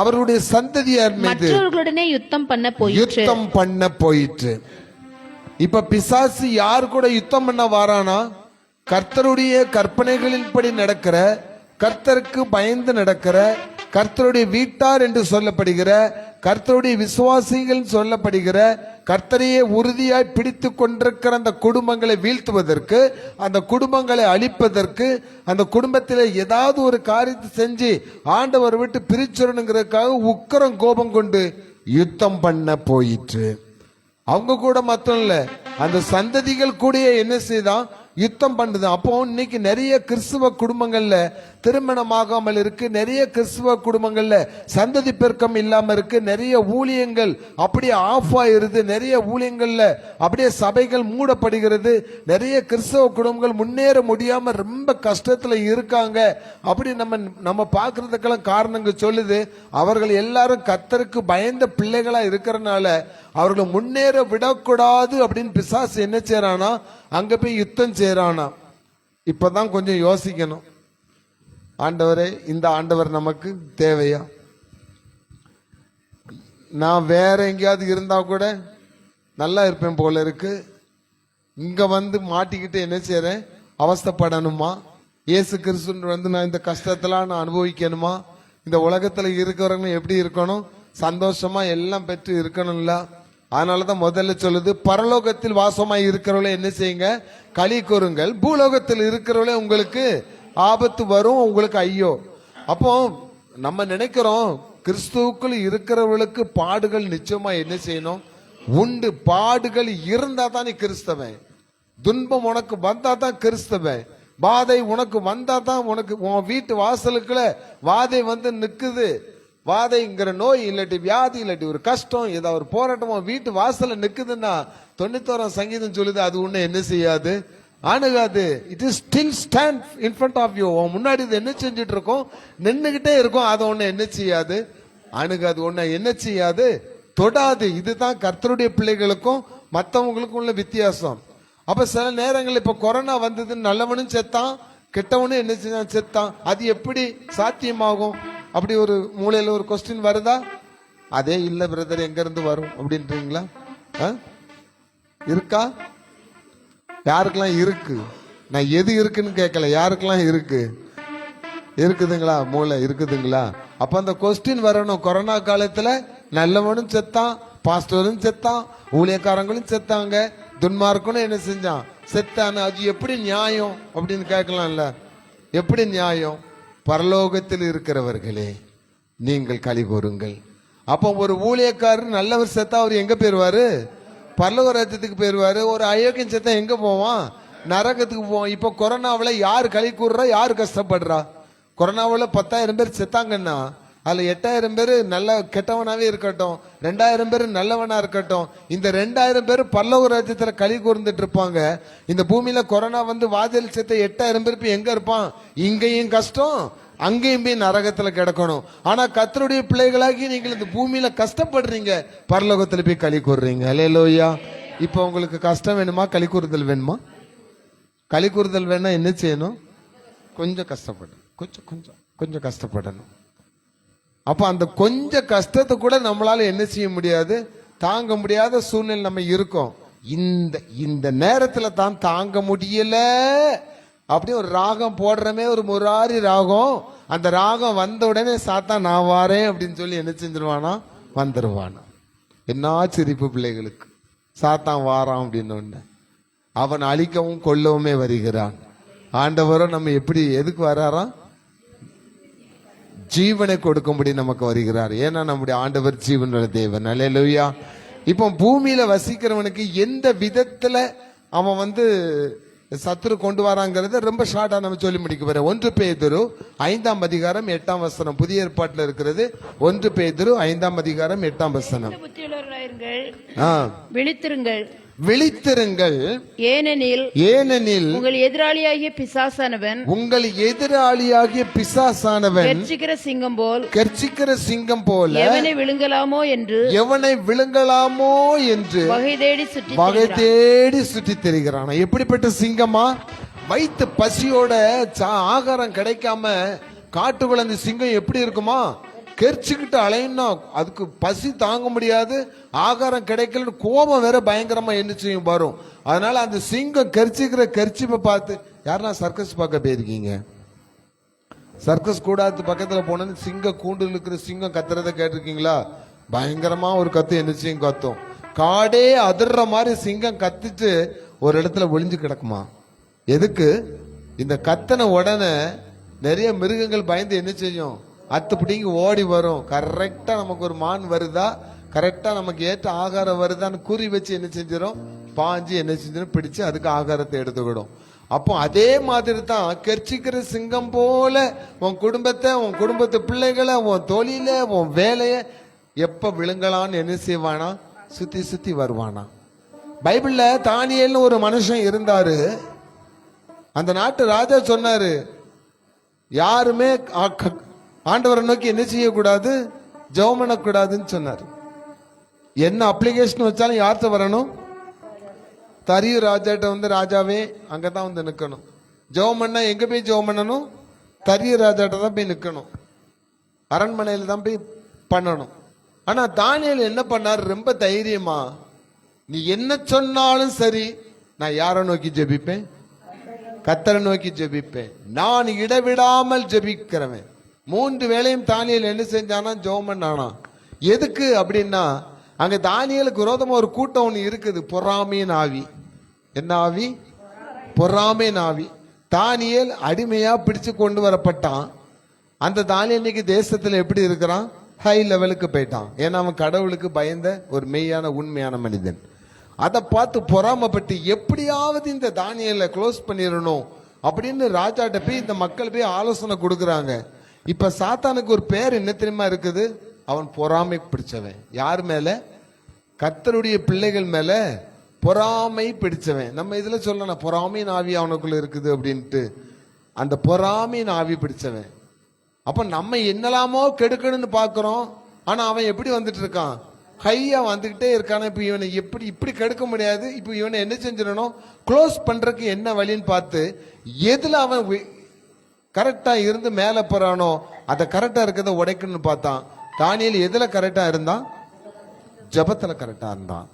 அவருடைய சந்ததியார் மீது மற்றவர்களுடனே யுத்தம் பண்ண போயிற்று. இப்ப பிசாசு யார் கூட யுத்தம் பண்ண வாரானா? கர்த்தருடைய கற்பனைகளின்படி நடக்கிற, கர்த்தருக்கு பயந்து நடக்கிற, கர்த்தருடைய வீட்டார் என்று சொல்லப்படுகிற, கர்த்தருடைய விசுவாசிகள் சொல்லப்படுகிற, கர்த்தரையே உறுதியாய் பிடித்து கொண்டிருக்கிற அந்த குடும்பங்களை வீழ்த்துவதற்கு, அந்த குடும்பங்களை அழிப்பதற்கு, அந்த குடும்பத்தில் ஏதாவது ஒரு காரியத்தை செஞ்சு ஆண்டவர் விட்டு பிரிச்சுறனுங்கிறதுக்காக உக்கிரம் கோபம் கொண்டு யுத்தம் பண்ண போயிற்று. அவங்க கூட மட்டும் இல்ல, அந்த சந்ததிகள் கூட என்ன செய்தான், யுத்தம் பண்ணுது. அப்போ இன்னைக்கு நிறைய கிறிஸ்துவ குடும்பங்கள்ல திருமணமாகாமல் இருக்கு. நிறைய கிறிஸ்துவ குடும்பங்கள்ல சந்ததி பெருக்கம் இல்லாம இருக்கு. நிறைய ஊழியங்கள் அப்படியே ஆஃப் ஆயிருது. நிறைய ஊழியங்கள்ல அப்படியே சபைகள் மூடப்படுகிறது. நிறைய கிறிஸ்தவ குடும்பங்கள் முன்னேற முடியாம ரொம்ப கஷ்டத்துல இருக்காங்க. அப்படி நம்ம பாக்குறதுக்கெல்லாம் காரணங்கள் சொல்லுது. அவர்கள் எல்லாரும் கர்த்தருக்கு பயந்த பிள்ளைகளா இருக்கிறனால அவர்களை முன்னேற விடக்கூடாது அப்படின்னு பிசாசு என்ன செய்யறானா, அங்க போய் யுத்தம் செய்யறானா. இப்பதான் கொஞ்சம் யோசிக்கணும். ஆண்டவரே, இந்த ஆண்டவர் நமக்கு தேவையா? நான் வேற எங்கேயாவது இருந்தா கூட நல்லா இருப்பேன் போல இருக்கு. இங்க வந்து மாட்டிக்கிட்டு என்ன செய்யறேன், அவஸ்தைப்படணுமா? இயேசு கிறிஸ்து வந்து நான் இந்த கஷ்டத்தெல்லாம் நான் அனுபவிக்கணுமா? இந்த உலகத்துல இருக்கிறவங்க எப்படி இருக்கணும், சந்தோஷமா எல்லாம் பெற்று இருக்கணும்ல. அதனாலதான் முதல்ல சொல்லுது, பரலோகத்தில் வாசமாய் இருக்கிறவங்களே என்ன செய்யுங்க, களி கூறுங்கள். பூலோகத்தில் இருக்கிறவங்களே உங்களுக்கு ஆபத்து வரும், உங்களுக்கு ஐயோ. அப்போ நம்ம நினைக்கிறோம் கிறிஸ்துவுக்குள் இருக்கிறவர்களுக்கு பாடுகள் நிச்சயமா என்ன செய்யணும், உண்டு. பாடுகள் இருந்தா தான் நீ கிறிஸ்தவன். துன்பம் உனக்கு வந்தா தான் கிறிஸ்தவன். வாதை உனக்கு வந்தா தான் உனக்கு உன் வீட்டு வாசலுக்குள்ள வாதை வந்து நிக்குது. வாதைங்கிற நோய் இல்லாட்டி வியாதி இல்லாட்டி ஒரு கஷ்டம் ஏதாவது ஒரு போராட்டமோ வீட்டு வாசல்ல நிக்குதுன்னா 91 சங்கீதம் சொல்லுது, அது உன்னை என்ன செய்யாது, அணுகாது. It is still stand in front of you. முன்னாடி இது என்ன செஞ்சுட்டு இருக்கோம், நின்னுகிட்டே இருக்கும். அதை உன்னை என்ன செய்யாது, அணுகாது. உன்னை என்ன செய்யாது, தொடாது. இதுதான் கர்த்தருடைய பிள்ளைகளுக்கும் மற்றவங்களுக்கும் உள்ள வித்தியாசம். அப்ப சில நேரங்கள் இப்ப கொரோனா வந்ததுன்னு நல்லவனும் செத்தான், கெட்டவனும் என்ன செஞ்சான், செத்தான். அது எப்படி சாத்தியமாகும்? அப்படி ஒரு மூலையில ஒரு கொஸ்டின் வருதா? அதே இல்ல பிரதர், எங்க இருந்து வரும் அப்படின்றீங்களா? ஆ? இருக்கா? யாருக்கெல்லாம் இருக்கு? நான் எது இருக்குன்னு கேட்கல, யாருக்கெல்லாம் இருக்கு? இருக்குதுங்களா? மூளை இருக்குதுங்களா? அப்ப அந்த கொஸ்டின் வரணும். கொரோனா காலத்துல நல்லவனும் செத்தான், பாஸ்டரும் செத்தான், ஊழியக்காரங்களும் செத்தாங்க, துன்மார்க்கனும் என்ன செஞ்சான்? செத்தான. அது எப்படி நியாயம் அப்படின்னு கேட்கலாம்ல. எப்படி நியாயம்? பரலோகத்தில் இருக்கிறவர்களே நீங்கள் களி கூறுங்கள். அப்போ ஒரு ஊழியக்காரர் நல்லவர் செத்தா அவர் எங்க போயிருவாரு? பரலோக ராஜ்யத்துக்கு போயிருவாரு. ஒரு அயோக்கியம் செத்தா எங்க போவான்? நரகத்துக்கு போவான். இப்போ கொரோனாவில் யார் களி கூறுறா, யார் கஷ்டப்படுறா? கொரோனாவில் 10,000 பேர் செத்தாங்கன்னா அதுல 8,000 பேர் நல்ல கெட்டவனாவே இருக்கட்டும், 2,000 பேர் நல்லவனா இருக்கட்டும். இந்த 2,000 பேர் பரலோக ராஜ்யத்துல களி கூர்ந்துட்டு இருப்பாங்க. இந்த பூமியில கொரோனா வந்து வாதில் செத்த 8,000 பேர் இப்ப எங்க இருப்பான்? இங்கேயும் கஷ்டம், அங்கேயும் போய் நரகத்துல கிடக்கணும். ஆனா கர்த்தருடைய பிள்ளைகளாகி நீங்கள் இந்த பூமியில கஷ்டப்படுறீங்க, பரலோகத்துல போய் களி கூறுறீங்க. அல்லேலூயா. இப்ப உங்களுக்கு கஷ்டம் வேணுமா, களி கூறுதல் வேணுமா? களி கூறுதல் வேணா என்ன செய்யணும்? கொஞ்சம் கஷ்டப்படணும், கொஞ்சம் கஷ்டப்படணும். அப்ப அந்த கொஞ்சம் கஷ்டத்தை கூட நம்மளால என்ன செய்ய முடியாது, தாங்க முடியாத சூழ்நிலை நம்ம இருக்கோம். இந்த நேரத்துல தான் தாங்க முடியல அப்படி ஒரு ராகம் போடுறமே, ஒரு முராரி ராகம். அந்த ராகம் வந்த உடனே சாத்தான் நான் வாரேன் அப்படின்னு சொல்லி என்ன செஞ்சிருவானா? வந்துருவானா. என்ன சிரிப்பு பிள்ளைகளுக்கு. சாத்தான் வாரான் அப்படின்னு ஒண்ணு. அவன் அழிக்கவும் கொல்லவுமே வருகிறான். ஆண்டவரும் நம்ம எப்படி எதுக்கு வராராம்? ஜீவனை கொடுக்கும்படி நமக்கு வருகிறார். ஏன்னா நம்முடைய ஆண்டவர் ஜீவனுள்ள தேவன். அல்லேலூயா. இப்போ பூமியில வசிக்கிறவனுக்கு எந்த விதத்துல அவன் வந்து சத்துரு கொண்டு வராங்கிறத ரொம்ப ஷார்ட்டா நம்ம சொல்லி முடிக்க போறோம். 1 பேதுரு 5ஆம் அதிகாரம் 8ஆம் வசனம். புதிய ஏற்பாட்டில் இருக்கிறது. 1 பேதுரு 5ஆம் அதிகாரம் 8ஆம் வசனம். விழித்திருங்கள், விழித்திருங்கள், ஏனெனில் உங்கள் எதிராளியாகிய பிசாசானவன் கெர்ச்சிக்கிற சிங்கம் போல எவனை விழுங்கலாமோ என்று வகை தேடி சுற்றி திரிகிறான். எப்படிப்பட்ட சிங்கமா? வயிற்று பசியோட ஆகாரம் கிடைக்காம காட்டுக்குள்ள அந்த சிங்கம் எப்படி இருக்குமா? கெர்ச்சிக்கிட்டு அலைன்னா அதுக்கு பசி தாங்க முடியாது, ஆகாரம் கிடைக்கல, கோபம் வேற பயங்கரமா என்ன செய்யும் வரும். அதனால அந்த சிங்கம் கெர்ச்சிக்கிற கெர்ச்சிப்பை பார்த்து, யாருன்னா சர்க்கஸ் பார்க்க போயிருக்கீங்க? சர்க்கஸ் கூடாது பக்கத்துல போனது சிங்கம் கூண்டில் இருக்கிற சிங்கம் கத்துறத கேட்டிருக்கீங்களா? பயங்கரமா ஒரு கத்து என்ன செய்யும், கத்தும். காடே அதிர்ற மாதிரி சிங்கம் கத்திட்டு ஒரு இடத்துல ஒளிஞ்சு கிடக்குமா? எதுக்கு? இந்த கத்தனை உடனே நிறைய மிருகங்கள் பயந்து என்ன செய்யும்? அத்து பிடிங்கி ஓடி வரும். கரெக்டா நமக்கு ஒரு மான் வருதா, கரெக்டா நமக்கு ஏற்ற ஆகாரம் வருதான்னு குறி வச்சு என்ன செஞ்சிடும்? பாஞ்சு என்ன செஞ்சிடும்? பிடிச்சு அதுக்கு ஆகாரத்தை எடுத்துக்கிடும். அப்போ அதே மாதிரி தான் கெர்ச்சிக்கிற சிங்கம் போல உன் குடும்பத்தை, உன் குடும்பத்து பிள்ளைகளை, உன் தொழில, உன் வேலைய எப்ப விழுங்கலான்னு என்ன செய்வானா? சுத்தி சுத்தி வருவானா. பைபிள்ல தானியேல்னு ஒரு மனுஷன் இருந்தாரு. அந்த நாட்டு ராஜா சொன்னாரு, யாருமே ஆண்டவரை நோக்கி என்ன செய்யக்கூடாது? ஜெபம் பண்ணக்கூடாதுன்னு சொன்னார். என்ன அப்ளிகேஷன் வச்சாலும் யார்கிட்ட வரணும்? தரியு ராஜாட்ட வந்து, ராஜாவே அங்கதான் வந்து நிக்கணும். ஜெபம் பண்ணா எங்க போய் ஜெபம் பண்ணணும்? தரியு ராஜாட்ட தான் போய் நிக்கணும். அரண்மனையில தான் போய் பண்ணணும். ஆனா தானியேல் என்ன பண்ணார்? ரொம்ப தைரியமா, நீ என்ன சொன்னாலும் சரி, நான் யாரை நோக்கி ஜெபிப்பேன்? கர்த்தரை நோக்கி ஜெபிப்பேன். நான் இடைவிடாமல் ஜெபிக்கிறவன். 3 வேளையும் தானியேல் என்ன செஞ்சானா? ஜெபம் பண்ணானா. எதுக்கு அப்படின்னா, அங்க தானியேலுக்கு விரோதமா ஒரு கூட்டம் ஒண்ணு இருக்குது, பொறாமையின் ஆவி. என்ன ஆவி? பொறாமையின் ஆவி. தானியேல் அடிமையா பிடிச்சு கொண்டு வரப்பட்டான். அந்த தானியேல் இன்னைக்கு தேசத்துல எப்படி இருக்கிறான்? ஹை லெவலுக்கு போயிட்டான். ஏன்னா அவன் கடவுளுக்கு பயந்த ஒரு மெய்யான உண்மையான மனிதன். அதை பார்த்து பொறாமப்பட்டு எப்படியாவது இந்த தானியேலை க்ளோஸ் பண்ணிடணும் அப்படின்னு ராஜாட்ட போய் இந்த மக்கள் போய் ஆலோசனை கொடுக்குறாங்க. இப்ப சாத்தானுக்கு ஒரு பேர் என்ன தெரியுமா இருக்குது? அவன் பொறாமை பிடிச்சவன். யார் மேல? கர்த்தருடைய பிள்ளைகள் மேல பொறாமை பிடிச்சவன். நம்ம இதுல சொல்லணும் பொறாமையின் ஆவி அவனுக்குள்ள இருக்குது அப்படின்ட்டு. அந்த பொறாமையின் ஆவி பிடிச்சவன். அப்ப நம்ம என்னலாமோ கெடுக்கணும்னு பாக்குறோம், ஆனா அவன் எப்படி வந்துட்டு இருக்கான்? ஹையா வந்துகிட்டே இருக்கான. இப்ப இவனை இப்படி கெடுக்க முடியாது. இப்ப இவனை என்ன செஞ்சிடணும்? க்ளோஸ் பண்றதுக்கு என்ன வழின்னு பார்த்து, எதுல அவன் கரெக்டா இருந்து மேல போறானோ அதை கரெக்டா இருக்கிறத உடைக்கணும்னு பார்த்தான். தானியேல் எதுல கரெக்டா இருந்தான்? ஜபத்துல கரெக்டா இருந்தான்.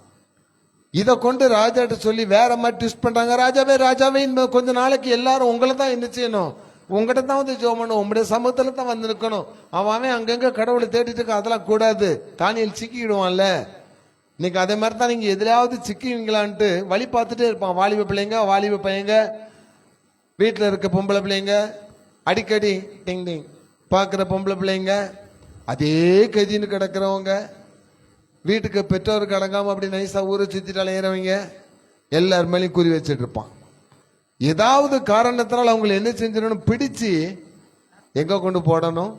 இதை கொண்டு ராஜாட்ட சொல்லி வேற மாதிரி ட்விஸ்ட் பண்றாங்க. ராஜாவே ராஜாவே, இன்னும் கொஞ்ச நாளைக்கு எல்லாரும் உங்களை தான் என்ன செய்யணும், உங்ககிட்ட தான் வந்து ஜெபம் பண்ணணும், உங்களுடைய சமூகத்துல தான் வந்து நிற்கணும். அவன் அங்கங்க கடவுளை தேடிட்டு இருக்க, அதெல்லாம் கூடாது, தானியல் சிக்கிடுவான்ல. இன்னைக்கு அதே மாதிரி தான் நீங்க எதுலையாவது சிக்கிவீங்களான்ட்டு வழி பார்த்துட்டே இருப்பான். வாலிப பிள்ளைங்க, வாலிப பையங்க, வீட்டில் இருக்க பொம்பளை பிள்ளைங்க, அடிக்கடி டிங் டிங் பார்க்குற பொம்பளை பிள்ளைங்க, அதே கதின்னு கிடக்கிறவங்க, வீட்டுக்கு பெற்றோருக்கு அடங்காம அப்படி நைஸா ஊரை சுத்திட்டு அலையிறவங்க, எல்லார் மேலேயும் குறி வச்சுட்டு இருப்பான். ஏதாவது காரணத்தினால் அவங்களை என்ன செஞ்சிடணும், பிடிச்சு எங்க கொண்டு போடணும்,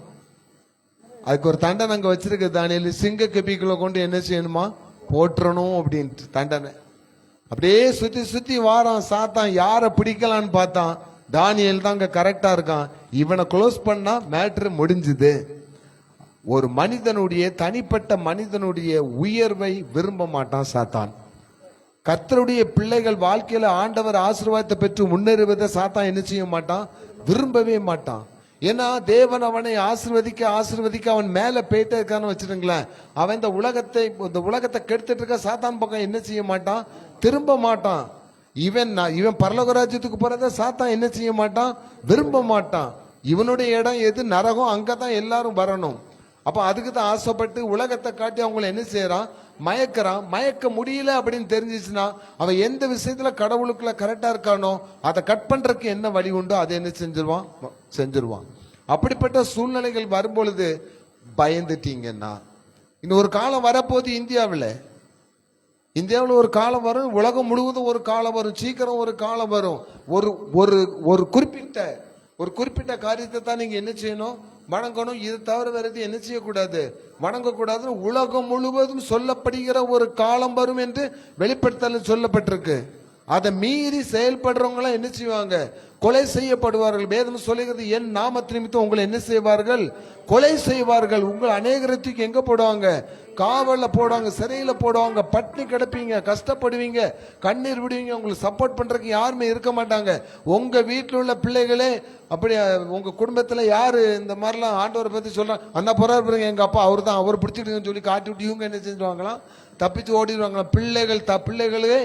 அதுக்கு ஒரு தண்டனை அங்க வச்சிருக்கு தானியேல். சிங்க கெபிக்குள்ள கொண்டு என்ன செய்யணுமா, போட்டுறணும் அப்படின்ட்டு தண்டனை. அப்படியே சுத்தி சுத்தி வாரான் சாத்தான், யாரை பிடிக்கலான்னு பார்த்தான். தானியேல் தான் அங்க கரெக்டா இருக்கான். இவனை க்ளோஸ் பண்ணா மேட்ரு முடிஞ்சுது. ஒரு மனிதனுடைய தனிப்பட்ட மனிதனுடைய உயர்வை விரும்ப மாட்டான் சாத்தான். கர்த்தருடைய பிள்ளைகள் வாழ்க்கையில ஆண்டவர் ஆசீர்வாதத்தை பெற்று முன்னேறுவதை சாத்தான் என்ன செய்ய மாட்டான், விரும்பவே மாட்டான். ஏன்னா தேவன் அவனை ஆசீர்வதிக்க ஆசீர்வதிக்க அவன் மேல போயிட்டே இருக்கான்னு வச்சிருங்களேன். அவன் இந்த உலகத்தை கெடுத்துட்டு இருக்க, சாத்தான் பக்கம் என்ன செய்ய மாட்டான், திரும்ப மாட்டான். இவன் பரலோக ராஜ்யத்துக்கு போறத சாத்தான் என்ன செய்ய மாட்டான், விரும்ப மாட்டான். இவனுடைய இடம் எது, நரகம், அங்கதான் எல்லாரும் வரணும். அப்ப அதுக்கு தான் ஆசைப்பட்டு உலகத்தை காட்டி அவங்களை என்ன செய்யறான், மயக்கிறான். மயக்க முடியல அப்படின்னு தெரிஞ்சிச்சுன்னா அவன் எந்த விஷயத்துல கடவுளுக்குள்ள கரெக்டா இருக்கானோ அதை கட் பண்றதுக்கு என்ன வழி உண்டோ அதை என்ன செஞ்சிருவான். அப்படிப்பட்ட சூழ்நிலைகள் வரும்பொழுது பயந்துட்டீங்கன்னா, இன்னும் ஒரு காலம் வரப்போது இந்தியாவில் ஒரு காலம் வரும், உலகம் முழுவதும் ஒரு காலம் வரும், சீக்கிரம் ஒரு காலம் வரும். ஒரு குறிப்பிட்ட காரியத்தை தான் நீங்க என்ன செய்யணும், வணங்கணும். இது தவிர வேற எது என்ன செய்யக்கூடாது, வணங்கக்கூடாதுன்னு உலகம் முழுவதும் சொல்லப்படுகிற ஒரு காலம் வரும் என்று வெளிப்படுத்தல சொல்லப்பட்டிருக்கு. அதை மீறி செயல்படுறவங்களாம் என்ன செய்வாங்க, கொலை செய்யப்படுவார்கள். வேதம் சொல்லுகிறது, என் நாமத்து நிமித்தம் உங்களை என்ன செய்வார்கள், கொலை செய்வார்கள். உங்கள் அநேகரத்துக்கு எங்க போடுவாங்க, காவல்ல போடுவாங்க, சிறையில போடுவாங்க, பட்டினி கிடப்பீங்க, கஷ்டப்படுவீங்க, கண்ணீர் விடுவீங்க. உங்களுக்கு சப்போர்ட் பண்றதுக்கு யாருமே இருக்க மாட்டாங்க. உங்க வீட்டில் உள்ள பிள்ளைகளே அப்படி, உங்க குடும்பத்துல யாரு இந்த மாதிரிலாம் ஆண்டவரை பத்தி சொல்றாங்க, அந்த போறாரு எங்க அப்பா அவர் தான், அவர் பிடிச்சிட்டுங்கன்னு சொல்லி காட்டி விட்டு இவங்க என்ன செஞ்சுவாங்களாம், தப்பிச்சு ஓடிடுவாங்களாம். பிள்ளைகளே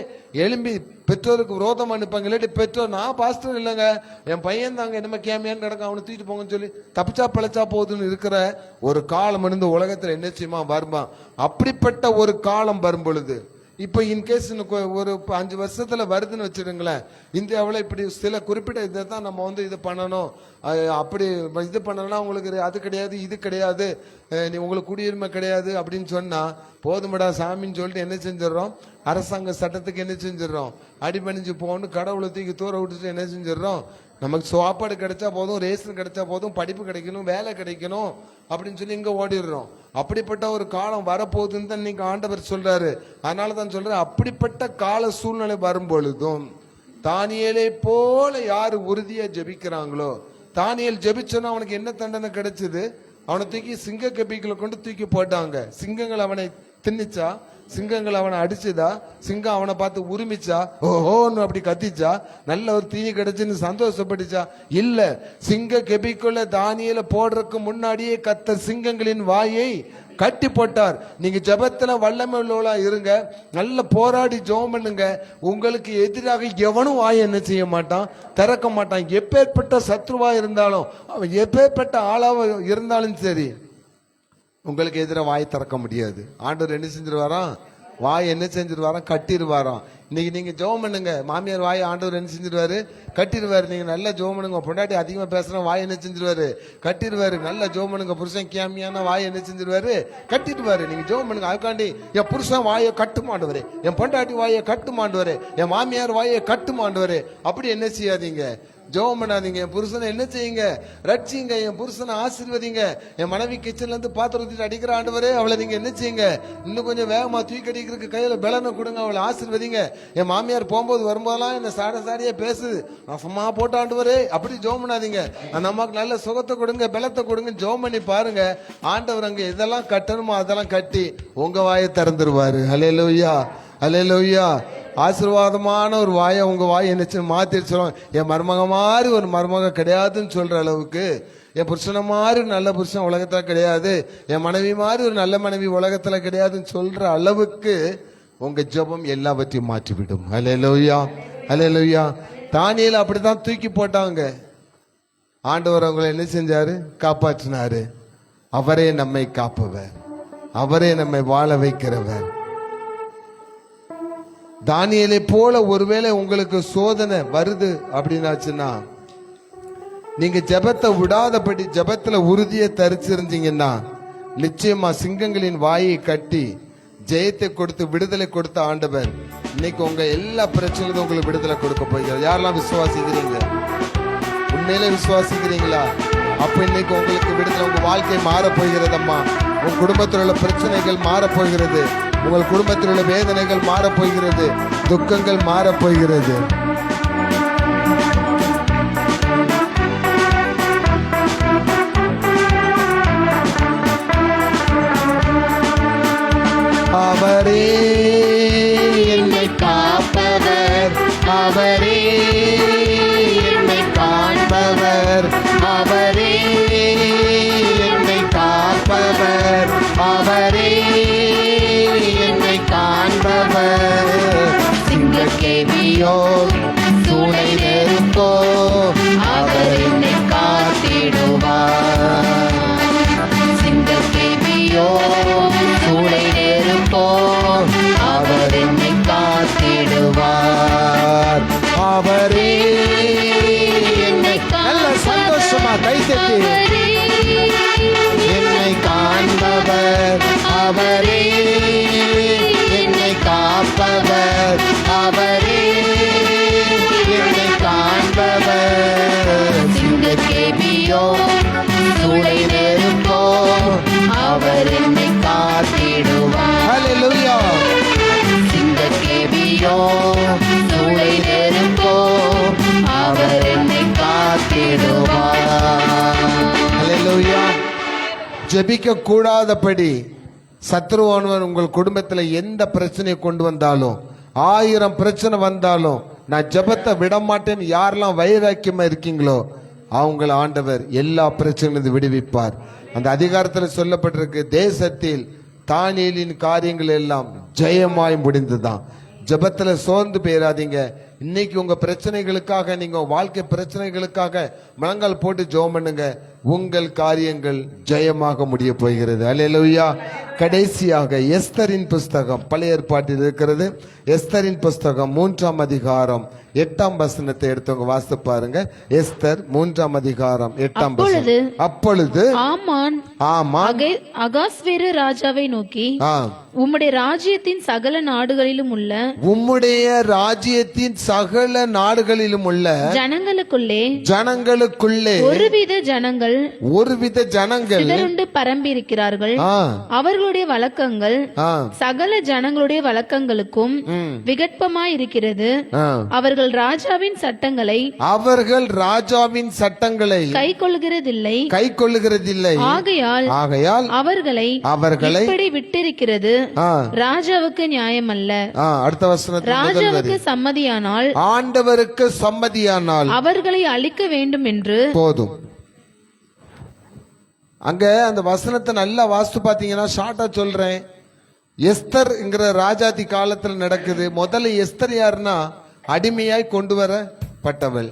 எழும்பி பெற்றோருக்கு விரோதம் அனுப்பாங்க. இல்லாட்டி பெற்றோர், நான் பாஸ்டர் இல்லைங்க, என் பையன் தாங்க என்னமா கேமியான்னு கிடக்க, அவனை தூக்கிட்டு போங்கன்னு சொல்லி தப்பிச்சா பிழைச்சா போகுதுன்னு இருக்கிற ஒரு காலம் இருந்து உலகத்துல என்ன செய்யுமா வருமா. அப்படிப்பட்ட ஒரு காலம் வரும் பொழுது, இப்ப இன்கேஸ் ஒரு 5 வருஷத்துல வருதுன்னு வச்சிருங்களேன், இந்தியாவில் இப்படி சில குறிப்பிட்ட இதை தான் நம்ம இது பண்ணணும், அப்படி இது பண்ணணும்னா உங்களுக்கு அது கிடையாது, இது கிடையாது, உங்களுக்கு குடியுரிமை கிடையாது அப்படின்னு சொன்னா போதுமடா சாமின்னு சொல்லிட்டு என்ன செஞ்சிடறோம், அரசாங்க சட்டத்துக்கு என்ன செஞ்சிடறோம், அடிபணிஞ்சு போகணும், கடவுளை தூக்கி தூர விட்டுட்டு என்ன செஞ்சிடறோம், நமக்கு சாப்பாடு கிடைச்சா போதும், ரேஷன் கிடைச்சா போதும், படிப்பு கிடைக்கணும், வேலை கிடைக்கணும் அப்படின்னு சொல்லி இங்க ஓடிடுறோம். அப்படிப்பட்ட ஒரு காலம் வரப்போகுதுன்னு தான் இன்னைக்கு ஆண்டவர் சொல்றாரு. அதனாலதான் சொல்றேன், அப்படிப்பட்ட கால சூழ்நிலை வரும் பொழுதும் தானியேலை போல யாரு உறுதியா ஜெபிக்கிறாங்களோ, தானியேல் ஜெபிச்சோன்னா அவனுக்கு என்ன தண்டனை கிடைச்சது, அவனை தூக்கி சிங்க கபிக்குள்ள கொண்டு தூக்கி போட்டாங்க. சிங்கங்கள் அவனை தின்னுச்சா, சிங்கங்கள் அவனை அடிச்சுதா, சிங்கம் அவனை பார்த்து உரிமிச்சா, ஓஹோன்னு அப்படி கத்திச்சா, நல்ல ஒரு தீனி கிடைச்சுன்னு சந்தோஷப்பட்டுச்சா, இல்ல. சிங்க கெபிக்குள்ள தானியேல போடுறதுக்கு முன்னாடியே கத்த சிங்கங்களின் வாயை கட்டி போட்டார். நீங்க ஜெபத்துல வல்லமை உள்ளவளா இருங்க, நல்ல போராடி ஜெபம் பண்ணுங்க. உங்களுக்கு எதிராக எவனும் வாயை என்ன செய்ய மாட்டான், திறக்க மாட்டான். எப்பேற்பட்ட சத்ருவா இருந்தாலும், அவன் எப்பேற்பட்ட ஆளாவ இருந்தாலும் சரி, உங்களுக்கு எதிராக வாய் திறக்க முடியாது. ஆண்டவர் என்ன செஞ்சிருவாராம், வாய் என்ன செஞ்சிருவாராம், கட்டிடுவாராம். இன்னைக்கு நீங்க ஜெபம் பண்ணுங்க, மாமியார் வாய் ஆண்டவர் என்ன செஞ்சிருவாரு, கட்டிடுவாரு. நீங்க நல்ல ஜெபம் பண்ணுங்க, பொண்டாட்டி அதிகமா பேசுற வாய் என்ன செஞ்சிருவாரு, கட்டிடுவாரு. நல்ல ஜெபம் பண்ணுங்க, புருஷன் கேமியான வாய் என்ன செஞ்சிருவாரு, கட்டிடுவாரு. நீங்க ஜெபம் பண்ணுங்க. அதுக்காண்டி என் புருஷன் வாயை கட்டுமாண்டுவாரு, என் பொண்டாட்டி வாயை கட்டுமாண்டுவாரு, என் மாமியார் வாயை கட்டுமாண்டுவாரு, அப்படி என்ன செய்யாதீங்க, ஜெபம் பண்ணாதீங்க. என் புருஷனை என்ன செய்யுங்க, ரட்சிங்க, என் புருஷனை ஆசீர்வதிங்க. என் மனைவி கிச்சன்ல இருந்து பாத்திரத்திட்டு அடிக்கிற ஆண்டவரே, அவளை நீங்க என்ன செய்யுங்க, இன்னும் கொஞ்சம் வேகமா தூக்கி அடிக்கிறதுக்கு கையில பலனை கொடுங்க, அவளை ஆசீர்வதிங்க. என் மாமியார் போகும்போது வரும்போதெல்லாம் என்ன சாடியா பேசுது, அசமா போட்ட ஆண்டவரே, அப்படி ஜெபம் பண்ணாதீங்க. அந்த அம்மாவுக்கு நல்ல சுகத்தை கொடுங்க, பலத்தை கொடுங்க, ஜெபம் பண்ணி பாருங்க. ஆண்டவர் அங்க இதெல்லாம் கட்டணுமோ அதெல்லாம் கட்டி உங்க வாயை திறந்துருவாரு. ஹல்லேலூயா, ஹல்லேலூயா. ஆசீர்வாதமான ஒரு வாயை உங்க வாயை என்ன மாத்திட்டு சொல்லுவாங்க. என் மருமக மாதிரி ஒரு மருமக கிடையாதுன்னு சொல்ற அளவுக்கு, என் புருஷனை மாதிரி ஒரு நல்ல புருஷன் உலகத்துல கிடையாது, என் மனைவி மாதிரி ஒரு நல்ல மனைவி உலகத்துல கிடையாதுன்னு சொல்ற அளவுக்கு உங்க ஜெபம் எல்லாவற்றையும் மாற்றிவிடும். அல்லேலூயா, அல்லேலூயா. தானியேல் அப்படிதான் தூக்கி போட்டாங்க. ஆண்டவர் அவங்களை என்ன செஞ்சாரு? காப்பாற்றினாரு. அவரே நம்மை காப்பவர், அவரே நம்மை வாழ வைக்கிறவர். தானியேலை போல ஒருவேளை உங்களுக்கு சோதனை வருது அப்படின்னாச்சுன்னா, நீங்க ஜெபத்தை விடாதபடி ஜெபத்துல உறுதியை தரிச்சிருந்தீங்கன்னா, நிச்சயமா சிங்கங்களின் வாயை கட்டி ஜெயத்தை கொடுத்து விடுதலை கொடுத்த ஆண்டவர் இன்னைக்கு உங்க எல்லா பிரச்சனையும் உங்களுக்கு விடுதலை கொடுக்க போகிறார். யாரெல்லாம் விசுவாசிக்கிறீங்க? உண்மையிலே விசுவாசிக்கிறீங்களா? அப்ப இன்னைக்கு உங்களுக்கு விடுதலை, உங்க வாழ்க்கை மாற போகிறதம்மா. உங்க குடும்பத்தில் உள்ள பிரச்சனைகள் மாற போகிறது. உங்கள் குடும்பத்தில் உள்ள வேதனைகள் மாற போகிறது. துக்கங்கள் மாற போகிறது. அவரே என்னை காப்பவர், அவரே என்னை காண்பவர், அவரே என்னை காப்பவர், அவரே என்னை காண்பவர். சிங்கக்கேவியோ சூளை நெருப்போ அவர் என்னை காத்திடுவார். சிங்கக்கேவியோ சூளை நெருப்போ அவர் என்னை காத்திடுவார். அவரே என்னை நல்ல சந்தோஷமா கைத்தட்டி என்னை காண்பவர், அவரே என்னை காப்பவர், அவரே என்னை காண்பவர். சிங்கக்கேவியோ சூளை நெருப்போ அவர் என்னை காத்திடுவார். ஹல்லேலூயா. சிங்கக்கேவியோ சூளை நெருப்போ அவர் என்னை காத்திடுவார். ஹல்லேலூயா. ஜெபிக்க கூடாதபடி சத்ருவானவன் உங்கள் குடும்பத்தில் எந்த பிரச்சனையை கொண்டு வந்தாலும், 1000 பிரச்சனை வந்தாலும், நான் ஜெபத்தை விட மாட்டேன்னு யாரெல்லாம் வைராக்கியமா இருக்கீங்களோ அவங்கள ஆண்டவர் எல்லா பிரச்சனையிலிருந்து விடுவிப்பார். அந்த அதிகாரத்தில் சொல்லப்பட்டிருக்கு, தேசத்தில் தானியேலின் காரியங்கள் எல்லாம் ஜெயமாய் முடிந்துதான். ஜெபத்துல சோர்ந்து போயிடாதீங்க. இன்னைக்கு உங்க பிரச்சனைகளுக்காக, நீங்க வாழ்க்கை பிரச்சனைகளுக்காக முழங்கால் போட்டு ஜெபம் பண்ணுங்க. உங்கள் காரியங்கள் ஜெயமாக முடிய போகிறது. அல்லேலூயா. கடைசியாக எஸ்தரின் புஸ்தகம், பழைய ஏற்பாட்டில் இருக்கிறது. எஸ்தரின் புஸ்தகம் 3ஆம் அதிகாரம் 8ஆம் வசனத்தை எடுத்தவங்க வாசித்து பாருங்க. எஸ்தர் 3ஆம் அதிகாரம் 8ஆம் வசனம். அப்பொழுது ஆமான் அகாஸ்வேரு ராஜாவை நோக்கி, உம்முடைய ராஜ்யத்தின் சகல நாடுகளிலும் உள்ள, உம்முடைய ராஜ்யத்தின் சகல நாடுகளிலும் உள்ள ஜனங்களுக்குள்ளே ஒருவித ஜனங்கள் சிதறுண்டு பரம்பியிருக்கிறார்கள். அவர்களுடைய வழக்கங்கள் சகல ஜனங்களுடைய வழக்கங்களுக்கும் விகற்பமாய் இருக்கிறது. அவர்கள் ராஜாவின் சட்டங்களை கை கொள்ளுகிறதில்லை. ஆகையால் அவர்களை இப்படி விட்டிருக்கிறது ராஜாவுக்கு நியாயம் அல்ல. அடுத்த வசனத்தில் ராஜாவுக்கு சம்மதியானால், ஆண்டவருக்கு சம்மதியானால் அவர்களை அழிக்க வேண்டும் என்று. போதும். அங்க அந்த வசனத்தை நல்லா வாஸ்து பாத்தீங்கன்னா, ஷார்ட்டா சொல்றேன். எஸ்தர்ங்கிற ராஜாதி காலத்துல நடக்குது. முதல்ல எஸ்தர் யாருன்னா, அடிமையாய் கொண்டு வரப்பட்டவள்.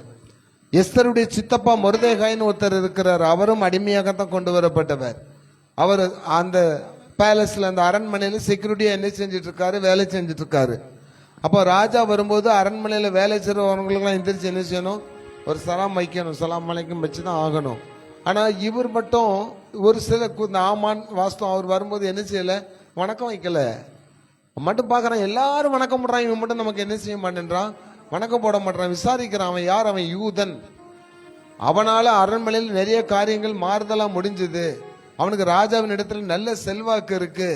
எஸ்தருடைய சித்தப்பா மொர்தெகாய்னு ஒருத்தர் இருக்கிறார். அவரும் அடிமையாகத்தான் கொண்டு வரப்பட்டவர். அவர் அந்த பேலஸ்ல, அந்த அரண்மனையில செக்யூரிட்டியா என்ன செஞ்சிட்டு இருக்காரு? வேலை செஞ்சுட்டு இருக்காரு. அப்போ ராஜா வரும்போது அரண்மனையில வேலை செய்யறவங்களுக்குலாம் எந்திரிச்சு என்ன செய்யணும்? ஒரு சலாம் வைக்கணும். சலாம் மலைக்கும் வச்சுதான் ஆகணும். ஆனா இவர் மட்டும் ஒரு சில ஆமான் வாஸ்தவம், அவர் வரும்போது என்ன செய்யல? வணக்கம் வைக்கல. மட்டும் பாக்குறான், எல்லாரும் வணக்கம் பண்றான், இவன் மட்டும் நமக்கு என்ன செய்ய மாட்டேன்றான்? வணக்கம் போட மாட்டான். விசாரிக்கிறான், அவன் யார்? அவன் யூதன். அவனால அரண்மனையில் நிறைய காரியங்கள் மாறுதலா முடிஞ்சது. அவனுக்கு ராஜாவின் இடத்துல நல்ல செல்வாக்கு இருக்கு.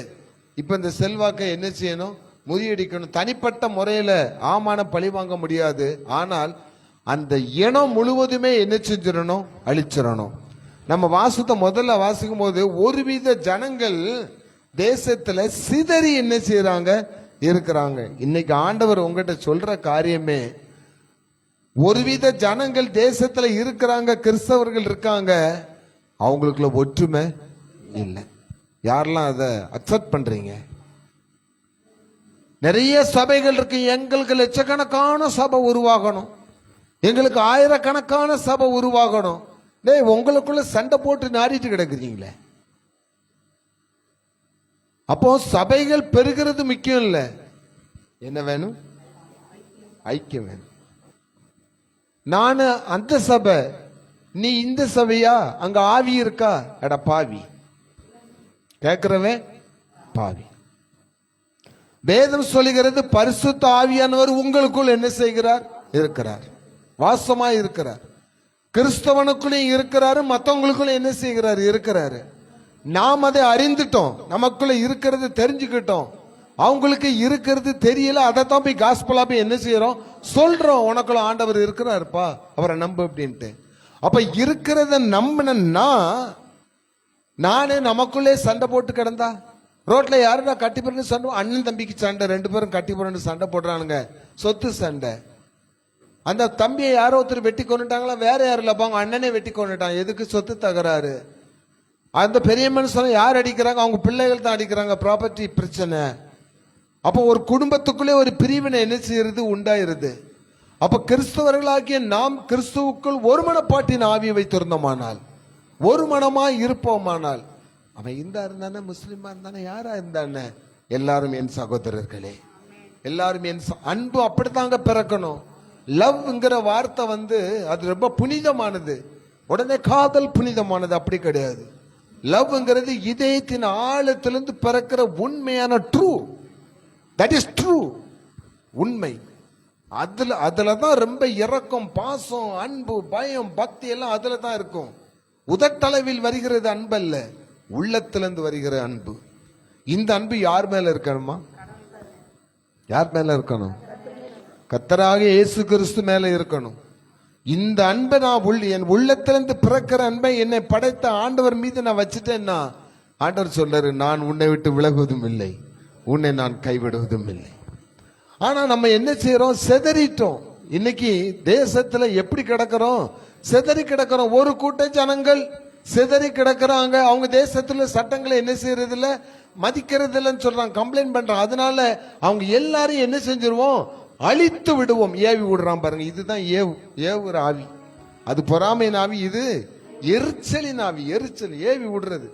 இப்ப இந்த செல்வாக்கை என்ன செய்யணும்? முறியடிக்கணும். தனிப்பட்ட முறையில ஆமான பழி வாங்க முடியாது. ஆனால் அந்த இனம் முழுவதுமே என்ன செஞ்சிடணும்? அழிச்சிடணும். நம்ம வாசத்தை முதல்ல வாசிக்கும் போது, ஒருவித ஜனங்கள் தேசத்துல சிதறி என்ன செய்யறாங்க? இருக்கிறாங்க. இன்னைக்கு ஆண்டவர் உங்ககிட்ட சொல்ற காரியமே, ஒருவித ஜனங்கள் தேசத்துல இருக்கிறாங்க, கிறிஸ்தவர்கள் இருக்காங்க, அவங்களுக்குள்ள ஒற்றுமை இல்லை. யாரெல்லாம் அதை அக்செப்ட் பண்றீங்க? நிறைய சபைகள் இருக்கு. எங்களுக்கு லட்சக்கணக்கான சபை உருவாகணும், எங்களுக்கு ஆயிரக்கணக்கான சபை உருவாகணும். டேய், உங்களுக்குள்ள சண்டை போட்டு நாடிட்டு கிடக்குறீங்களே. அப்போ சபைகள் பெருகிறது முக்கியம் இல்ல, என்ன வேணும்? ஐக்கியம் வேணும். நான் அந்த சபை, நீ இந்த சபையா? அங்க ஆவி இருக்கா? எட பாவி, கேட்கிறவன் பாவி. வேதம் சொல்லுகிறது பரிசுத்த ஆவியானவர் உங்களுக்குள் என்ன செய்கிறார்? இருக்கிறார், வாசமா இருக்கிறார். கிறிஸ்தவனுக்குள்ளேயும் இருக்கிறாரு, மற்றவங்களுக்குள்ள என்ன செய்கிறாரு? இருக்கிறாரு. நாம் அதை அறிந்துட்டோம், நமக்குள்ள இருக்கிறது தெரிஞ்சுக்கிட்டோம். அவங்களுக்கு இருக்கிறது தெரியல, அதைத்தான் போய் காஸ்பலா போய் என்ன செய்யறோம்? சொல்றோம், உனக்குள்ள ஆண்டவர் இருக்கிறாருப்பா, அவரை நம்பு அப்படின்ட்டு. அப்ப இருக்கிறத நம்பினா, நானே நமக்குள்ளே சண்டை போட்டு கிடந்தா, ரோட்ல யாருடா கட்டி போறேன்னு சண்டை, அண்ணன் தம்பிக்கு சண்டை, ரெண்டு பேரும் கட்டி போறேன்னு சண்டை போடுறானுங்க, சொத்து சண்டை. அந்த தம்பியை யாரோ ஒருத்தர் வெட்டி கொண்டுட்டாங்களா, வேற யாரும் இல்லப்பா, அவங்க அண்ணனே வெட்டி கொண்டுட்டான். எதுக்கு? சொத்து தகராறு. அந்த பெரிய மனுஷனை யார் அடிக்கிறாங்க? அவங்க பிள்ளைகள் தான் அடிக்கிறாங்க, ப்ராப்பர்ட்டி பிரச்சனை. அப்போ ஒரு குடும்பத்துக்குள்ளே ஒரு பிரிவினை என்ன செய்யறது? உண்டாயிருது. அப்ப கிறிஸ்தவர்களாகிய நாம் கிறிஸ்துவுக்குள் ஒரு மனப்பாட்டின் ஆவியை வைத்திருந்தோமானால், ஒரு மனமா இருப்போமானால், அவன் இந்தா இருந்தானே, முஸ்லிமா இருந்தானே, யாரா இருந்தானே, எல்லாரும் என் சகோதரர்களே, எல்லாரும் என் அன்பு அப்படித்தாங்க பிறக்கணும். லவ்ங்கிற வார்த்தை அது ரொம்ப புனிதமானது. உடனே காதல் புனிதமானது அப்படி கிடையாது. லவ்ங்கிறது இதயத்தின் ஆழத்திலிருந்து பிறக்கிற உண்மையான ட்ரூ, தட் இஸ் ட்ரூ, உண்மை. அதுல தான் ரொம்ப இரக்கம், பாசம், அன்பு, பயம், பக்தி எல்லாம் அதுல தான் இருக்கும். உதட்டளவில் வருகிறது அன்பல்ல, உள்ளத்திலிருந்து வருகிற அன்பு. இந்த அன்பு யார் மேல இருக்கணுமா? யார் மேல இருக்கணும்? கர்த்தராக இயேசு கிறிஸ்து மேல இருக்கணும். இந்த அன்பை நான் என் உள்ளத்திலிருந்து பிறக்கிற அன்பை என்னை படைத்த ஆண்டவர் மீது நான் வச்சுட்டேன்னா, ஆண்டவர் சொல்றாரு, நான் உன்னை விட்டு விலகுவதும் இல்லை, உன்னை நான் கைவிடுவதும் இல்லை. ஆனா நம்ம என்ன செய்யறோம்? செதறிட்டோம். இன்னைக்கு தேசத்துல எப்படி கிடக்கிறோம்? செதறி கிடக்கிறோம். ஒரு கூட்ட ஜனங்கள் செதறி கிடக்குறாங்க. அவங்க தேசத்துல சட்டங்களை என்ன செய்யறது இல்ல, மதிக்கிறது இல்லைன்னு சொல்றாங்க, கம்ப்ளைண்ட் பண்றாங்க. அதனால அவங்க எல்லாரையும் என்ன செஞ்சிருவோம்? அழித்து விடுவோம். ஏவி விடுறான் பாருங்க. இதுதான் ஏவுற ஆவி. அது பொறாமையின் ஆவி, இது எரிச்சலின் ஆவி. எரிச்சல், ஏவி விடுறது.